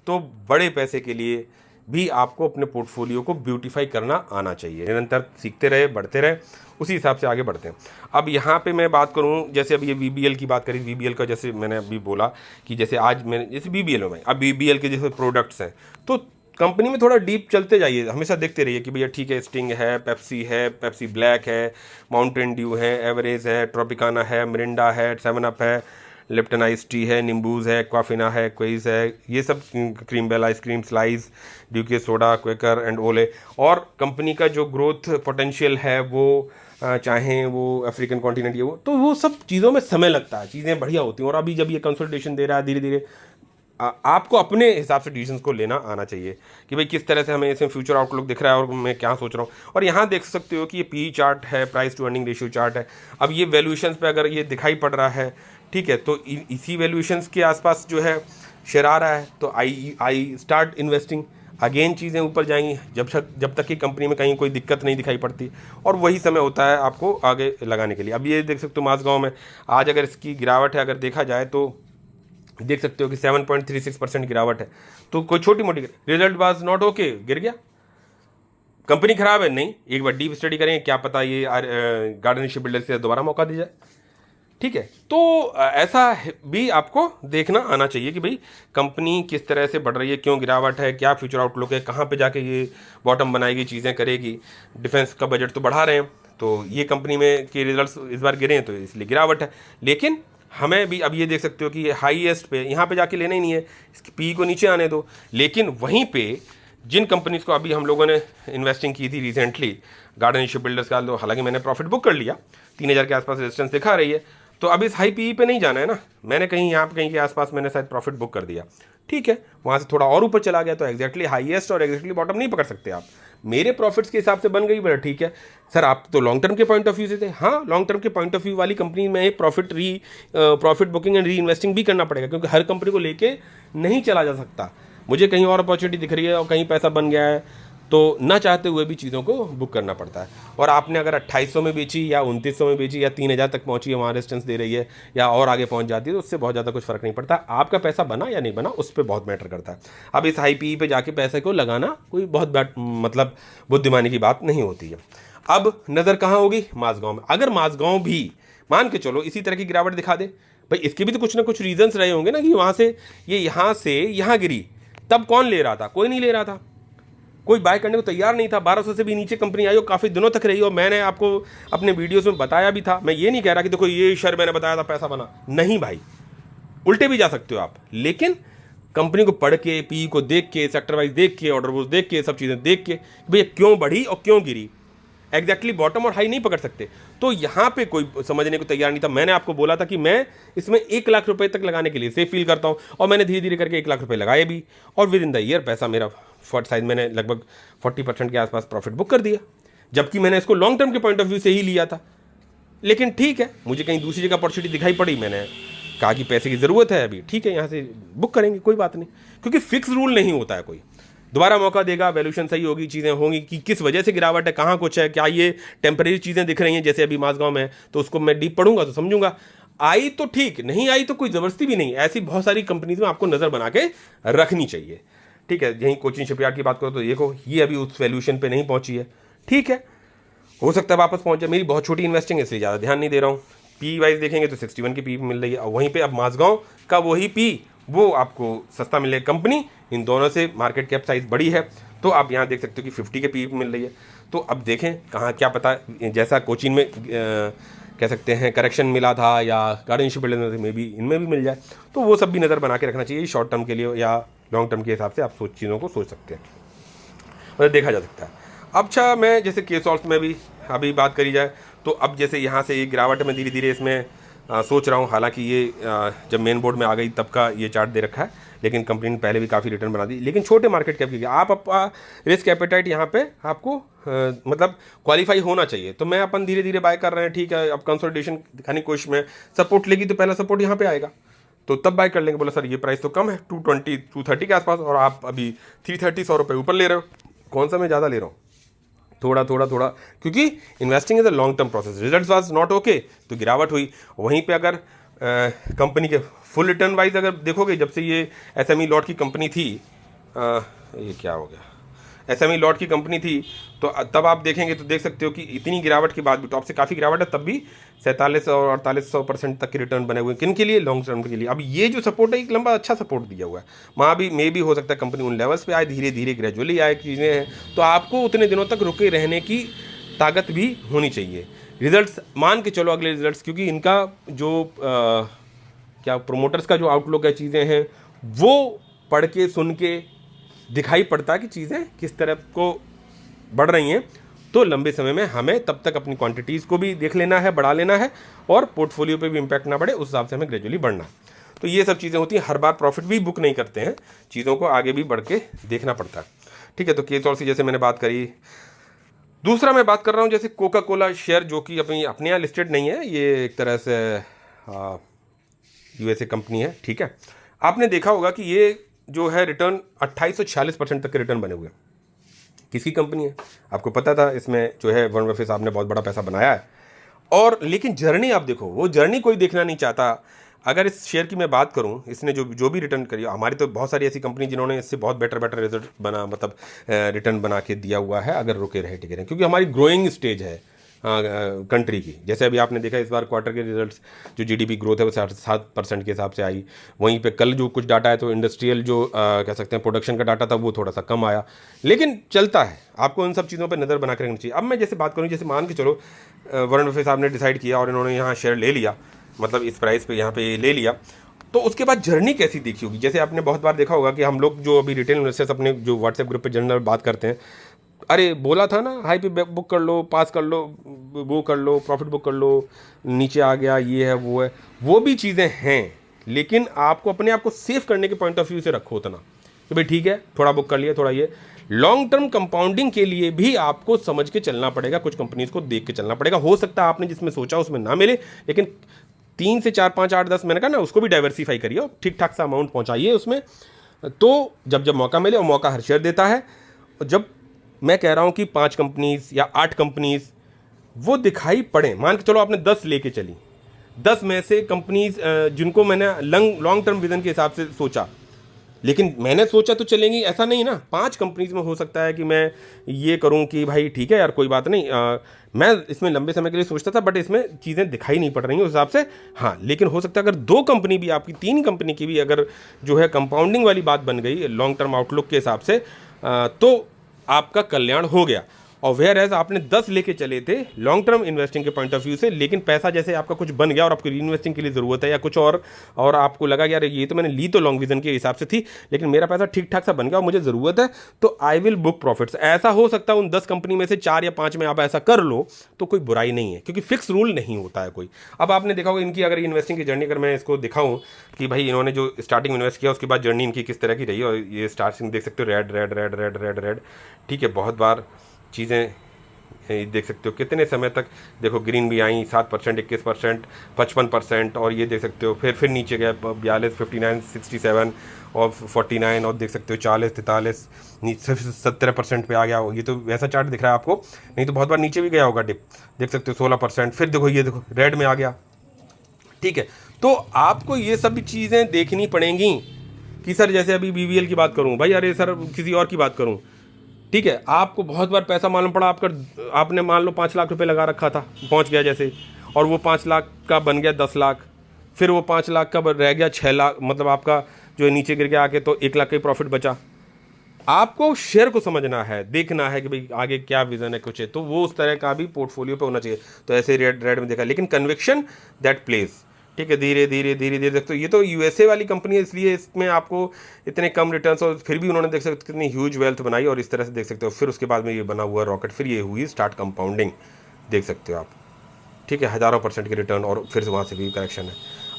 तो बड़े पैसे के लिए भी आपको अपने पोर्टफोलियो को ब्यूटीफाई करना आना चाहिए। निरंतर सीखते रहे, बढ़ते रहे, उसी हिसाब से आगे बढ़ते हैं। अब यहाँ पे मैं बात करूँ, जैसे अभी ये वीबीएल की बात करी, वीबीएल का जैसे मैंने अभी बोला कि जैसे आज मैंने जैसे वीबीएल में अब वीबीएल के जैसे प्रोडक्ट्स हैं तो कंपनी में थोड़ा डीप चलते जाइए, हमेशा देखते रहिए कि भैया ठीक है, स्टिंग है, पेप्सी ब्लैक है, माउंटेन ड्यू है, एवरेज है, ट्रॉपिकाना है, मिरिंडा है, 7 अप है, लिप्टन आइस टी है, नींबूज है, क्वाफिना है, क्विज है, ये सब, Cream Bell ice cream, Slice, Duke soda, Quaker and ओले। और कंपनी का जो ग्रोथ पोटेंशियल है वो चाहे वो अफ्रीकन कॉन्टिनेंट ये तो वो सब चीज़ों में समय लगता है, चीज़ें बढ़िया होती हैं। और अभी जब ये कंसल्टेशन दे रहा है धीरे धीरे, आपको अपने हिसाब से डिसीजंस को लेना आना चाहिए कि भाई किस तरह से हमें इसमें फ्यूचर आउटलुक दिख रहा है और मैं क्या सोच रहा हूँ। और यहाँ देख सकते हो कि ये पी चार्ट है, price to earning ratio chart है। अब ये वैल्यूएशंस पे अगर ये दिखाई पड़ रहा है, ठीक है, तो इसी वैल्यूएशंस के आसपास जो है शेयर आ रहा है तो आई स्टार्ट इन्वेस्टिंग। अगेन चीज़ें ऊपर जाएंगी जब तक कि कंपनी में कहीं कोई दिक्कत नहीं दिखाई पड़ती, और वही समय होता है आपको आगे लगाने के लिए। अब ये देख सकते हो माजगांव में आज अगर इसकी गिरावट है, अगर देखा जाए तो देख सकते हो कि 7.36% गिरावट है। तो कोई छोटी मोटी, रिजल्ट वाज नॉट ओके, गिर गया, कंपनी खराब है नहीं, एक बार डीप स्टडी करेंगे, क्या पता ये गार्डन शिप बिल्डर से दोबारा मौका दी जाए, ठीक है। तो ऐसा भी आपको देखना आना चाहिए कि भाई कंपनी किस तरह से बढ़ रही है, क्यों गिरावट है, क्या फ्यूचर आउटलुक है, कहाँ पे जाके ये बॉटम बनाएगी, चीज़ें करेगी। डिफेंस का बजट तो बढ़ा रहे हैं, तो ये कंपनी में के रिजल्ट्स इस बार गिरे हैं तो इसलिए गिरावट है। लेकिन हमें भी अब ये देख सकते हो कि ये हाईएस्ट पे यहाँ पे जाके लेना ही नहीं है, इसकी पी को नीचे आने दो। लेकिन वहीं पे जिन कंपनीज को अभी हम लोगों ने इन्वेस्टिंग की थी रिसेंटली, गार्डन शिप बिल्डर्स का, तो हालांकि मैंने प्रॉफिट बुक कर लिया, 3000 के आसपास रेजिस्टेंस दिखा रही है, तो अब इस हाई पीई पे नहीं जाना है ना, मैंने कहीं यहाँ पे कहीं के आसपास मैंने शायद प्रॉफिट बुक कर दिया, ठीक है, वहाँ से थोड़ा और ऊपर चला गया तो एग्जैक्टली हाईएस्ट और एग्जैक्टली बॉटम नहीं पकड़ सकते आप, मेरे प्रॉफिट्स के हिसाब से बन गई, बड़ा ठीक है सर, आप तो लॉन्ग टर्म के पॉइंट ऑफ व्यू से थे, हाँ लॉन्ग टर्म के पॉइंट ऑफ व्यू वाली कंपनी में profit booking and re investing भी करना पड़ेगा, क्योंकि हर कंपनी को लेके नहीं चला जा सकता, मुझे कहीं और अपॉर्चुनिटी दिख रही है और कहीं पैसा बन गया है, तो ना चाहते हुए भी चीज़ों को बुक करना पड़ता है। और आपने अगर 2800 में बेची या 2900 में बेची या 3000 तक पहुंची है, वहाँ रेजिस्टेंस दे रही है या और आगे पहुंच जाती है, तो उससे बहुत ज़्यादा कुछ फर्क नहीं पड़ता, आपका पैसा बना या नहीं बना उस पर बहुत मैटर करता है। अब इस हाई पी पे जाके पैसे को लगाना कोई बहुत मतलब बुद्धिमानी की बात नहीं होती है। अब नज़र कहाँ होगी? माझगांव में। अगर माझगांव भी मान के चलो इसी तरह की गिरावट दिखा दे, भाई इसके भी तो कुछ ना कुछ रीजंस रहे होंगे ना कि वहाँ से ये यहाँ से यहाँ गिरी, तब कौन ले रहा था? कोई नहीं ले रहा था, कोई बाय करने को तैयार नहीं था, 1200 से भी नीचे कंपनी आई और काफ़ी दिनों तक रही, और मैंने आपको अपने वीडियोस में बताया भी था। मैं ये नहीं कह रहा कि देखो ये शेयर मैंने बताया था पैसा बना, नहीं भाई, उल्टे भी जा सकते हो आप, लेकिन कंपनी को पढ़ के, पी को देख के, सेक्टर वाइज देख के, ऑर्डर बुक देख के, सब चीज़ें देख के भैया क्यों बढ़ी और क्यों गिरी, एग्जैक्टली बॉटम और हाई नहीं पकड़ सकते। तो यहाँ पे कोई समझने को तैयार नहीं था। मैंने आपको बोला था कि मैं इसमें 1 लाख रुपए तक लगाने के लिए सेफ फील करता हूँ, और मैंने धीरे धीरे करके 1 लाख रुपए लगाए भी, और विद इन द ईयर पैसा मेरा शायद मैंने लगभग 40% के आसपास प्रॉफिट बुक कर दिया, जबकि मैंने इसको लॉन्ग टर्म के पॉइंट ऑफ व्यू से ही लिया था। लेकिन ठीक है, मुझे कहीं दूसरी जगह अपॉर्चुनिटी दिखाई पड़ी, मैंने कहा कि पैसे की ज़रूरत है अभी, ठीक है यहाँ से बुक करेंगे, कोई बात नहीं, क्योंकि फिक्स रूल नहीं होता है, कोई दोबारा मौका देगा, वैल्यूएशन सही होगी, चीज़ें होंगी कि किस वजह से गिरावट है, कहाँ कुछ है, क्या ये टेम्परेरी चीज़ें दिख रही हैं जैसे अभी माझगांव में, तो उसको मैं डीप पढ़ूंगा तो समझूंगा, आई तो ठीक, नहीं आई तो कोई ज़बरदस्ती भी नहीं। ऐसी बहुत सारी कंपनीज में आपको नज़र बना के रखनी चाहिए, ठीक है। यहीं कोचिन शिपयार्ड की बात करो तो देखो ये अभी उस वैल्यूएशन पे नहीं पहुंची है, ठीक है, हो सकता है वापस पहुंच जाए। मेरी बहुत छोटी इन्वेस्टिंग है इसलिए ज़्यादा ध्यान नहीं दे रहा हूँ। पी वाइज देखेंगे तो 61 की पी मिल रही है, और वहीं पे अब माझगांव का वही पी वो आपको सस्ता मिलेगा। कंपनी इन दोनों से मार्केट कैप साइज बड़ी है, तो आप यहाँ देख सकते हो कि 50 के पी मिल रही है। तो अब देखें कहाँ, क्या पता जैसा कोचिन में कह सकते हैं करेक्शन मिला था या गार्डन शिप बिल्डर में भी इनमें भी मिल जाए, तो वो सब भी नज़र बना के रखना चाहिए। शॉर्ट टर्म के लिए या लॉन्ग टर्म के हिसाब से आप चीज़ों को सोच सकते हैं, मतलब देखा जा सकता है। अब अच्छा, मैं जैसे केसॉल्ट में भी अभी बात करी जाए तो अब जैसे यहाँ से ये गिरावट में धीरे धीरे इसमें सोच रहा हूँ, हालांकि ये जब मेन बोर्ड में आ गई तब का ये चार्ट दे रखा है, लेकिन कंपनी ने पहले भी काफ़ी रिटर्न बना दी, लेकिन छोटे मार्केट कैप की आप रिस्क एपेटाइट यहाँ पे आपको मतलब क्वालिफाई होना चाहिए। तो मैं अपन धीरे धीरे बाय कर रहे हैं, ठीक है। अब कंसोलिडेशन दिखाने की कोशिश में, सपोर्ट लेगी तो पहला सपोर्ट यहाँ पे आएगा तो तब बाय कर लेंगे। बोला सर ये प्राइस तो कम है 220 230 के आसपास, और आप अभी 330 100 रुपये ऊपर ले रहे हो, कौन सा मैं ज़्यादा ले रहा हूँ, थोड़ा थोड़ा थोड़ा, क्योंकि investing is a long term process. Results was not okay तो गिरावट हुई। वहीं पे अगर कंपनी के फुल रिटर्न वाइज अगर देखोगे, जब से ये एसएमई लॉट की कंपनी थी, ये क्या हो गया, एसएमई लॉट की कंपनी थी, तो तब आप देखेंगे तो देख सकते हो कि इतनी गिरावट के बाद भी, टॉप से काफ़ी गिरावट है, तब भी 47 और 48% तक के रिटर्न बने हुए हैं। किन के लिए? लॉन्ग टर्म के लिए। अब ये जो सपोर्ट है एक लंबा अच्छा सपोर्ट दिया हुआ है, वहाँ भी मे भी हो सकता है कंपनी उन लेवल्स पे आए, धीरे धीरे ग्रेजुअली आए चीज़ें हैं, तो आपको उतने दिनों तक रुके रहने की ताकत भी होनी चाहिए। रिजल्ट्स मान के चलो अगले रिजल्ट्स, क्योंकि इनका जो क्या प्रोमोटर्स का जो आउटलुक है, चीज़ें हैं, वो पढ़ के सुन के दिखाई पड़ता है कि चीज़ें किस तरह को बढ़ रही हैं। तो लंबे समय में हमें तब तक अपनी क्वांटिटीज़ को भी देख लेना है, बढ़ा लेना है, और पोर्टफोलियो पे भी इम्पैक्ट ना बढ़े, उस हिसाब से हमें ग्रेजुअली बढ़ना है। तो ये सब चीज़ें होती हैं। हर बार प्रॉफिट भी बुक नहीं करते हैं, चीज़ों को आगे भी बढ़ के देखना पड़ता है, ठीक है। तो केसॉल्ट से जैसे मैंने बात करी। दूसरा मैं बात कर रहा हूँ जैसे कोका कोला शेयर, जो कि अपने यहाँ लिस्टेड नहीं है, ये एक तरह से यूएसए कंपनी है, ठीक है। आपने देखा होगा कि ये जो है रिटर्न 2846% तक के रिटर्न बने हुए हैं। किसकी कंपनी है आपको पता था, इसमें जो है वॉरेन बफेट साहब ने बहुत बड़ा पैसा बनाया है। और लेकिन जर्नी आप देखो, वो जर्नी कोई देखना नहीं चाहता। अगर इस शेयर की मैं बात करूं, इसने जो भी रिटर्न करी, हमारी तो बहुत सारी ऐसी कंपनी जिन्होंने इससे बहुत बेटर रिजल्ट बना, मतलब रिटर्न बना के दिया हुआ है, अगर रुके रहे टिके रहे, क्योंकि हमारी ग्रोइंग स्टेज है कंट्री की। जैसे अभी आपने देखा इस बार क्वार्टर के रिजल्ट्स, जो जीडीपी ग्रोथ है वो 7% के हिसाब से आई। वहीं पे कल जो कुछ डाटा है तो इंडस्ट्रियल जो कह सकते हैं प्रोडक्शन का डाटा था वो थोड़ा सा कम आया, लेकिन चलता है। आपको उन सब चीज़ों पे नज़र बना के रखनी चाहिए। अब मैं जैसे बात करूँ, जैसे मान के चलो वॉरेन बफेट साहब ने डिसाइड किया और इन्होंने यहाँ शेयर ले लिया, मतलब इस प्राइस पे यहाँ पे ले लिया, तो उसके बाद जर्नी कैसी देखी होगी। जैसे आपने बहुत बार देखा होगा कि हम लोग जो अभी रिटेल इन्वेस्टर्स अपने जो व्हाट्सएप ग्रुप पे जनरल बात करते हैं, अरे बोला था ना हाई पे बुक कर लो, पास कर लो, वो कर लो, प्रॉफिट बुक कर लो, नीचे आ गया, ये है वो है, वो भी चीज़ें हैं, लेकिन आपको अपने आप को सेफ करने के पॉइंट ऑफ व्यू से रखो उतना कि भाई ठीक है थोड़ा बुक कर लिया, थोड़ा ये। लॉन्ग टर्म कंपाउंडिंग के लिए भी आपको समझ के चलना पड़ेगा, कुछ कंपनीज को देख के चलना पड़ेगा। हो सकता है आपने जिसमें सोचा उसमें ना मिले, लेकिन 3 से 4 5 8 10 मैंने कहा ना, उसको भी डाइवर्सिफाई करिए और ठीक ठाक सा अमाउंट पहुंचाइए उसमें। तो जब जब मौका मिले, और मौका हर शेयर देता है, जब मैं कह रहा हूं कि 5 कंपनीज या 8 कंपनीज वो दिखाई पड़े, मान के चलो आपने 10 लेके चली, 10 में से कंपनीज जिनको मैंने लॉन्ग टर्म विजन के हिसाब से सोचा, लेकिन मैंने सोचा तो चलेंगी ऐसा नहीं ना। 5 कंपनीज में हो सकता है कि मैं ये करूं कि भाई ठीक है यार कोई बात नहीं, मैं इसमें लंबे समय के लिए सोचता था, बट इसमें चीज़ें दिखाई नहीं पड़ रही हैं उस हिसाब से। हाँ, लेकिन हो सकता है अगर 2 कंपनी भी आपकी, 3 कंपनी की भी अगर जो है कंपाउंडिंग वाली बात बन गई लॉन्ग टर्म आउटलुक के हिसाब से, तो आपका कल्याण हो गया। और वेयर एज आपने 10 लेके चले थे लॉन्ग टर्म इन्वेस्टिंग के पॉइंट ऑफ व्यू से, लेकिन पैसा जैसे आपका कुछ बन गया और आपको री इन्वेस्टिंग के लिए ज़रूरत है या कुछ और आपको लगा यार ये तो मैंने ली तो लॉन्ग विजन के हिसाब से थी, लेकिन मेरा पैसा ठीक ठाक सा बन गया और मुझे ज़रूरत है, तो आई विल बुक प्रॉफिट्स। ऐसा हो सकता है उन 10 कंपनी में से 4 या 5 में आप ऐसा कर लो तो कोई बुराई नहीं है, क्योंकि फिक्स रूल नहीं होता है कोई। अब आपने देखा होगा इनकी अगर इन्वेस्टिंग की जर्नी, अगर मैं इसको दिखाऊँ कि भाई इन्होंने जो स्टार्टिंग में इन्वेस्ट किया उसके बाद जर्नी इनकी किस तरह की रही, और ये स्टार्टिंग देख सकते हो red red red red red red, ठीक है। बहुत बार चीज़ें देख सकते हो कितने समय तक, देखो ग्रीन भी आई 7%, 21%, 55%, और ये देख सकते हो फिर नीचे गया 42, 59, 67 और 49, और देख सकते हो 40, 43, 70% पे आ गया। ये तो वैसा चार्ट दिख रहा है आपको, नहीं तो बहुत बार नीचे भी गया होगा डिप, देख सकते हो 16%, फिर देखो ये देखो रेड में आ गया, ठीक है। तो आपको ये सब चीज़ें देखनी पड़ेंगी कि सर जैसे अभी BVL की बात करूँ भाई, अरे सर किसी और की बात करूँ, ठीक है, आपको बहुत बार पैसा मालूम पड़ा, आपने मान लो 5 लाख रुपए लगा रखा था, पहुंच गया जैसे, और वो 5 लाख का बन गया 10 लाख, फिर वो 5 लाख का रह गया 6 लाख, मतलब आपका जो नीचे गिर गया आके तो 1 लाख का ही प्रॉफिट बचा। आपको शेयर को समझना है, देखना है कि भाई आगे क्या विजन है कुछ है, तो वो उस तरह का भी पोर्टफोलियो पे होना चाहिए। तो ऐसे रेड रेड में देखा, लेकिन कन्विक्शन दैट प्लेस, ठीक है, धीरे धीरे धीरे धीरे देखते हो। ये तो USA वाली कंपनी है, इसलिए इसमें आपको इतने कम रिटर्न्स, और फिर भी उन्होंने देख सकते हो कितनी ह्यूज वेल्थ बनाई, और इस तरह से देख सकते हो फिर उसके बाद में ये बना हुआ रॉकेट, फिर ये हुई स्टार्ट कंपाउंडिंग, देख सकते हो आप, ठीक है, हज़ारों % के रिटर्न, और फिर वहाँ से भी करेक्शन है।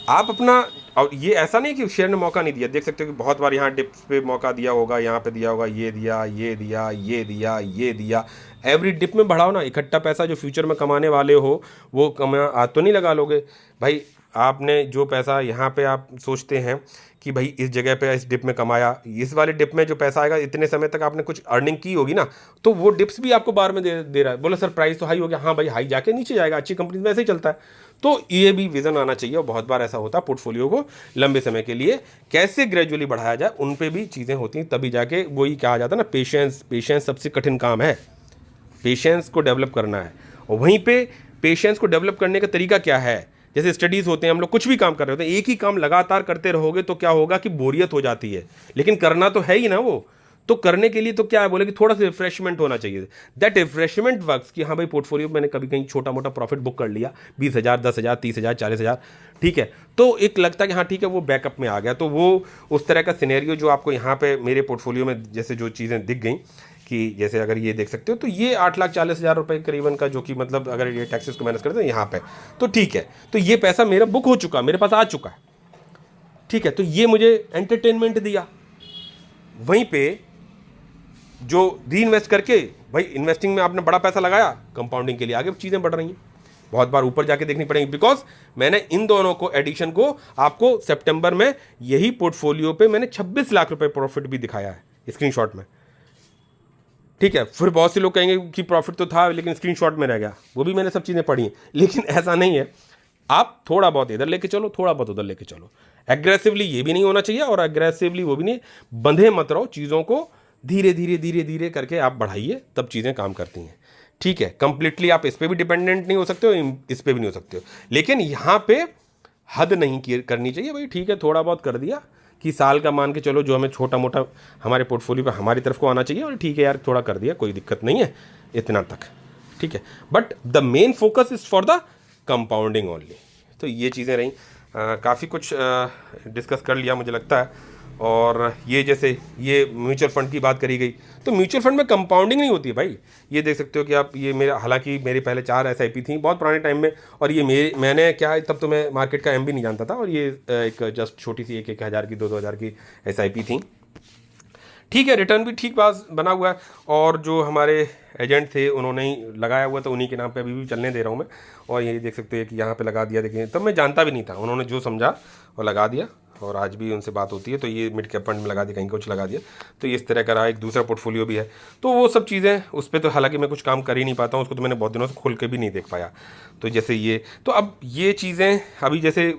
आप अपना, और ये ऐसा नहीं कि शेयर ने मौका नहीं दिया, देख सकते हो कि बहुत बार यहाँ डिप्स पे मौका दिया होगा, यहाँ पे दिया होगा, ये दिया, ये दिया, ये दिया, ये दिया। एवरी डिप में बढ़ाओ ना, इकट्ठा पैसा जो फ्यूचर में कमाने वाले हो वो कमा, आज तो नहीं लगा लोगे भाई। आपने जो पैसा यहाँ पे आप सोचते हैं कि भाई इस जगह पे इस डिप में कमाया, इस वाले डिप में जो पैसा आएगा इतने समय तक आपने कुछ अर्निंग की होगी ना, तो वो डिप्स भी आपको बार में दे रहा है। बोला सर प्राइस तो हाई हो गया, हाँ भाई हाई जाके नीचे जाएगा, अच्छी कंपनी में ऐसे ही चलता है। तो ये भी विजन आना चाहिए, और बहुत बार ऐसा होता है पोर्टफोलियो को लंबे समय के लिए कैसे ग्रेजुअली बढ़ाया जाए, उन पे भी चीज़ें होती हैं, तभी जाके वही कहा जाता है ना, पेशेंस सबसे कठिन काम है, पेशेंस को डेवलप करना है। और वहीं पे पेशेंस को डेवलप करने का तरीका क्या है, जैसे स्टडीज़ होते हैं, हम लोग कुछ भी काम कर रहे होते हैं, एक ही काम लगातार करते रहोगे तो क्या होगा कि बोरियत हो जाती है, लेकिन करना तो है ही ना वो। तो करने के लिए तो क्या है, बोले कि थोड़ा सा रिफ्रेशमेंट होना चाहिए, दैट रिफ्रेशमेंट वर्क्स, कि हाँ भाई पोर्टफोलियो मैंने कभी कहीं छोटा मोटा प्रॉफिट बुक कर लिया 20,000, 10,000, 30,000, 40,000, ठीक है, तो एक लगता है कि हाँ ठीक है वो बैकअप में आ गया। तो वो उस तरह का सिनेरियो जो आपको यहाँ पे मेरे पोर्टफोलियो में जैसे जो चीज़ें दिख गई, कि जैसे अगर ये देख सकते हो तो ये 8,40,000 रुपये करीबन का, जो कि मतलब अगर ये टैक्सेस को मैनेज करते हैं यहाँ पे, तो ठीक है, तो ये पैसा मेरा बुक हो चुका, मेरे पास आ चुका है, ठीक है। तो ये मुझे एंटरटेनमेंट दिया, वहीं पे जो री इन्वेस्ट करके भाई इन्वेस्टिंग में आपने बड़ा पैसा लगाया, कंपाउंडिंग के लिए आगे चीज़ें बढ़ रही हैं, बहुत बार ऊपर जाके देखनी पड़ेगी, बिकॉज मैंने इन दोनों को एडिशन को आपको सितंबर में यही पोर्टफोलियो पे मैंने 26 लाख रुपए प्रॉफिट भी दिखाया है स्क्रीनशॉट में, ठीक है। फिर बहुत से लोग कहेंगे कि प्रॉफिट तो था लेकिन स्क्रीनशॉट में रह गया, वो भी मैंने सब चीज़ें पढ़ी हैं, लेकिन ऐसा नहीं है। आप थोड़ा बहुत इधर लेके चलो, थोड़ा बहुत उधर लेके चलो, एग्रेसिवली ये भी नहीं होना चाहिए और एग्रेसिवली वो भी नहीं, बंधे मत रहो, चीज़ों को धीरे धीरे धीरे धीरे करके आप बढ़ाइए, तब चीज़ें काम करती हैं, ठीक है। कंप्लीटली आप इस पर भी डिपेंडेंट नहीं हो सकते हो, इस पर भी नहीं हो सकते हो, लेकिन यहाँ पे हद नहीं करनी चाहिए भाई, ठीक है थोड़ा बहुत कर दिया कि साल का मान के चलो जो हमें छोटा मोटा हमारे पोर्टफोलियो पे हमारी तरफ को आना चाहिए, और ठीक है यार थोड़ा कर दिया, कोई दिक्कत नहीं है इतना तक, ठीक है। But the main focus is for the compounding only. तो ये चीज़ें रहीं। काफ़ी कुछ डिस्कस कर लिया मुझे लगता है। और ये जैसे ये म्यूचुअल फंड की बात करी गई, तो म्यूचुअल फंड में कंपाउंडिंग नहीं होती है भाई। ये देख सकते हो कि आप, ये मेरा, हालांकि मेरे पहले 4 SIP थी बहुत पुराने टाइम में, और ये मैंने क्या, तब तो मैं मार्केट का भी नहीं जानता था, और ये एक जस्ट छोटी सी 1,000 की 2,000 की SIP थी। ठीक है, रिटर्न भी ठीक बात बना हुआ है, और जो हमारे एजेंट थे उन्होंने ही लगाया हुआ, तो उन्हीं के नाम पे अभी भी चलने दे रहा हूँ मैं। और ये देख सकते हैं कि यहाँ पे लगा दिया, देखिए तब मैं जानता भी नहीं था, उन्होंने जो समझा और लगा दिया, और आज भी उनसे बात होती है। तो ये मिड कैप फंड में लगा दिया, कहीं कुछ लगा दिया, तो ये इस तरह का रहा। एक दूसरा पोर्टफोलियो भी है, तो वो सब चीज़ें उस पर तो हालांकि मैं कुछ काम कर ही नहीं पाता हूँ, उसको तो मैंने बहुत दिनों से खोल के भी नहीं देख पाया। तो जैसे ये, तो अब ये चीज़ें अभी जैसे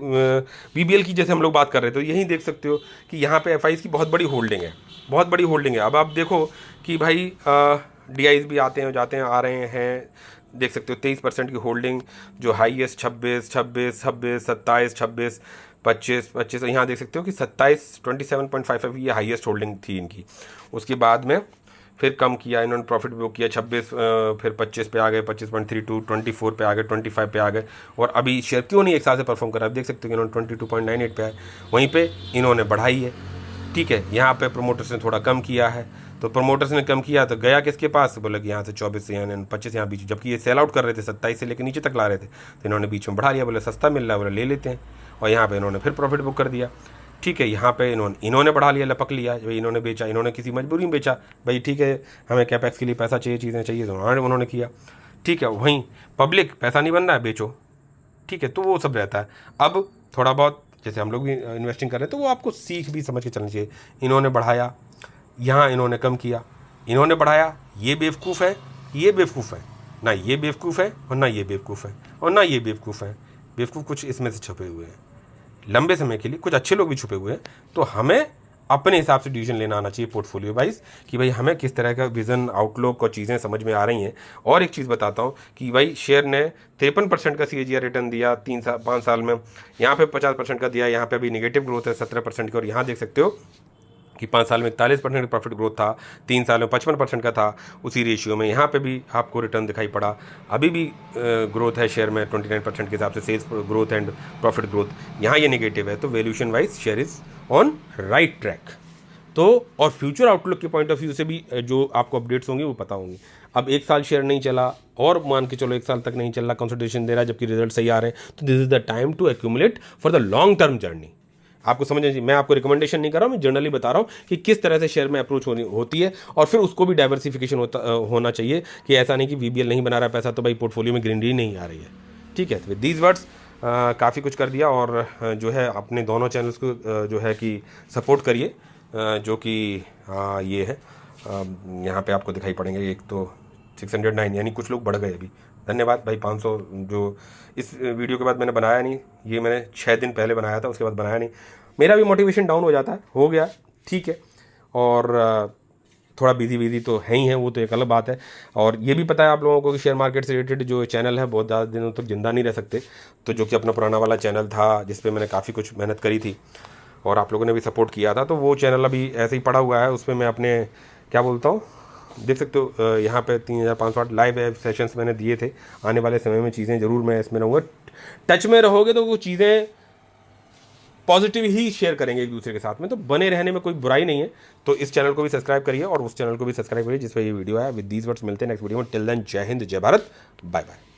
BBL की जैसे हम लोग बात कर रहे थे, तो यही देख सकते हो कि यहाँ पे FIs की बहुत बड़ी होल्डिंग है, बहुत बड़ी होल्डिंग है। अब आप देखो कि भाई DIs भी आते हैं जाते हैं, आ रहे हैं, देख सकते हो 23% की होल्डिंग, जो हाईएस्ट 26, 26, 26, 27, 26, 25, 25, यहाँ देख सकते हो कि 27, 27.55 ये हाईएस्ट होल्डिंग थी इनकी। उसके बाद में फिर कम किया इन्होंने, प्रॉफिट बुक किया 26, फिर 25 पे आ गए, 25.32, 24 पे आ गए, 25 पे आ गए, और अभी शेयर क्यों नहीं एक साल से परफॉर्म कर रहा है, आप देख सकते हो कि इन्होंने 22.98 पे आए, वहीं पे इन्होंने बढ़ाई है। ठीक है, यहाँ पे प्रोमोटर्स ने थोड़ा कम किया है, तो प्रोमोटर्स ने कम किया तो गया किसके पास, बोला कि यहाँ से 24 से यानी 25 यहाँ बीच, जबकि ये सेल आउट कर रहे थे 27 से लेकर नीचे तक ला रहे थे, तो इन्होंने बीच में बढ़ा लिया, बोले सस्ता मिल रहा है, बोले ले लेते हैं, और यहाँ पे इन्होंने फिर प्रॉफिट बुक कर दिया। ठीक है, यहाँ पे इन्होंने बढ़ा लिया, लपक लिया, भाई इन्होंने बेचा, इन्होंने किसी मजबूरी में बेचा, भाई ठीक है हमें कैपेक्स के लिए पैसा चाहिए, चीज़ें चाहिए, तो उन्होंने किया। ठीक है, वहीं पब्लिक पैसा नहीं बन रहा है, बेचो। ठीक है, तो वो सब रहता है। अब थोड़ा बहुत जैसे हम लोग भी इन्वेस्टिंग कर रहे हैं, तो वो आपको सीख भी समझ के चलनी चाहिए। इन्होंने बढ़ाया, यहाँ इन्होंने कम किया, इन्होंने बढ़ाया, ये बेवकूफ़ है, ये बेवकूफ़ है, ना ये बेवकूफ़ है और ना ये बेवकूफ़ है और ना ये बेवकूफ़ है। बेवकूफ़ कुछ इसमें से छुपे हुए हैं, लंबे समय के लिए कुछ अच्छे लोग भी छुपे हुए हैं। तो हमें अपने हिसाब से डिसीजन लेना आना चाहिए पोर्टफोलियो वाइज, कि भाई हमें किस तरह का विजन, आउटलुक और चीज़ें समझ में आ रही हैं। और एक चीज़ बताता हूँ कि भाई शेयर ने 53% का CAGR रिटर्न दिया 5 साल में, यहाँ पे 50% का दिया, यहाँ पे अभी निगेटिव ग्रोथ है 17% की, और यहाँ देख सकते हो कि 5 साल में 41% का प्रॉफिट ग्रोथ था, 3 साल में 55% का था, उसी रेशियो में यहाँ पे भी आपको रिटर्न दिखाई पड़ा। अभी भी ग्रोथ है शेयर में 29% के हिसाब से, sales growth and profit growth, यहाँ ये नेगेटिव है। तो valuation wise share is on right track. तो और फ्यूचर आउटलुक के पॉइंट ऑफ व्यू से भी जो आपको अपडेट्स होंगी वो पता होंगी। अब 1 साल शेयर नहीं चला, और मान के चलो 1 साल तक नहीं चल रहा, कंसोलिडेशन दे रहा है, जबकि रिजल्ट सही आ रहे हैं, तो this is the time to accumulate for the long term journey. आपको समझना चाहिए, मैं आपको रिकमेंडेशन नहीं कर रहा हूँ, मैं जनरली बता रहा हूँ कि किस तरह से शेयर में अप्रोच होती है, और फिर उसको भी डाइवर्सिफिकेशन होना चाहिए, कि ऐसा नहीं कि BBL नहीं बना रहा पैसा तो भाई पोर्टफोलियो में ग्रीनरी नहीं आ रही है। ठीक है, तो विद दीज वर्ड्स काफ़ी कुछ कर दिया, और जो है अपने दोनों चैनल्स को जो है कि सपोर्ट करिए, जो कि ये है, यहाँ पे आपको दिखाई पड़ेंगे। एक तो 609, यानी कुछ लोग बढ़ गए अभी, धन्यवाद भाई। 500 जो इस वीडियो के बाद मैंने बनाया नहीं, ये मैंने 6 दिन पहले बनाया था, उसके बाद बनाया नहीं, मेरा भी मोटिवेशन डाउन हो जाता है, हो गया ठीक है। और थोड़ा बिजी तो है ही है, वो तो एक अलग बात है। और ये भी पता है आप लोगों को कि शेयर मार्केट से रिलेटेड जो चैनल है बहुत ज़्यादा दिनों तक जिंदा नहीं रह सकते, तो जो कि अपना पुराना वाला चैनल था जिस पे मैंने काफ़ी कुछ मेहनत करी थी और आप लोगों ने भी सपोर्ट किया था, तो वो चैनल अभी ऐसे ही पड़ा हुआ है। उस पर मैं अपने क्या बोलता हूँ, देख सकते हो यहाँ पे 3500 लाइव सेशंस मैंने दिए थे। आने वाले समय में चीज़ें ज़रूर मैं इसमें रहूँगा, टच में रहोगे तो वो चीज़ें पॉजिटिव ही शेयर करेंगे एक दूसरे के साथ में, तो बने रहने में कोई बुराई नहीं है। तो इस चैनल को भी सब्सक्राइब करिए और उस चैनल को भी सब्सक्राइब करिए जिस पर ये वीडियो है। विद दीज वर्ड्स मिलते हैं नेक्स्ट वीडियो में। टिल देन, जय हिंद, जय भारत, बाय बाय।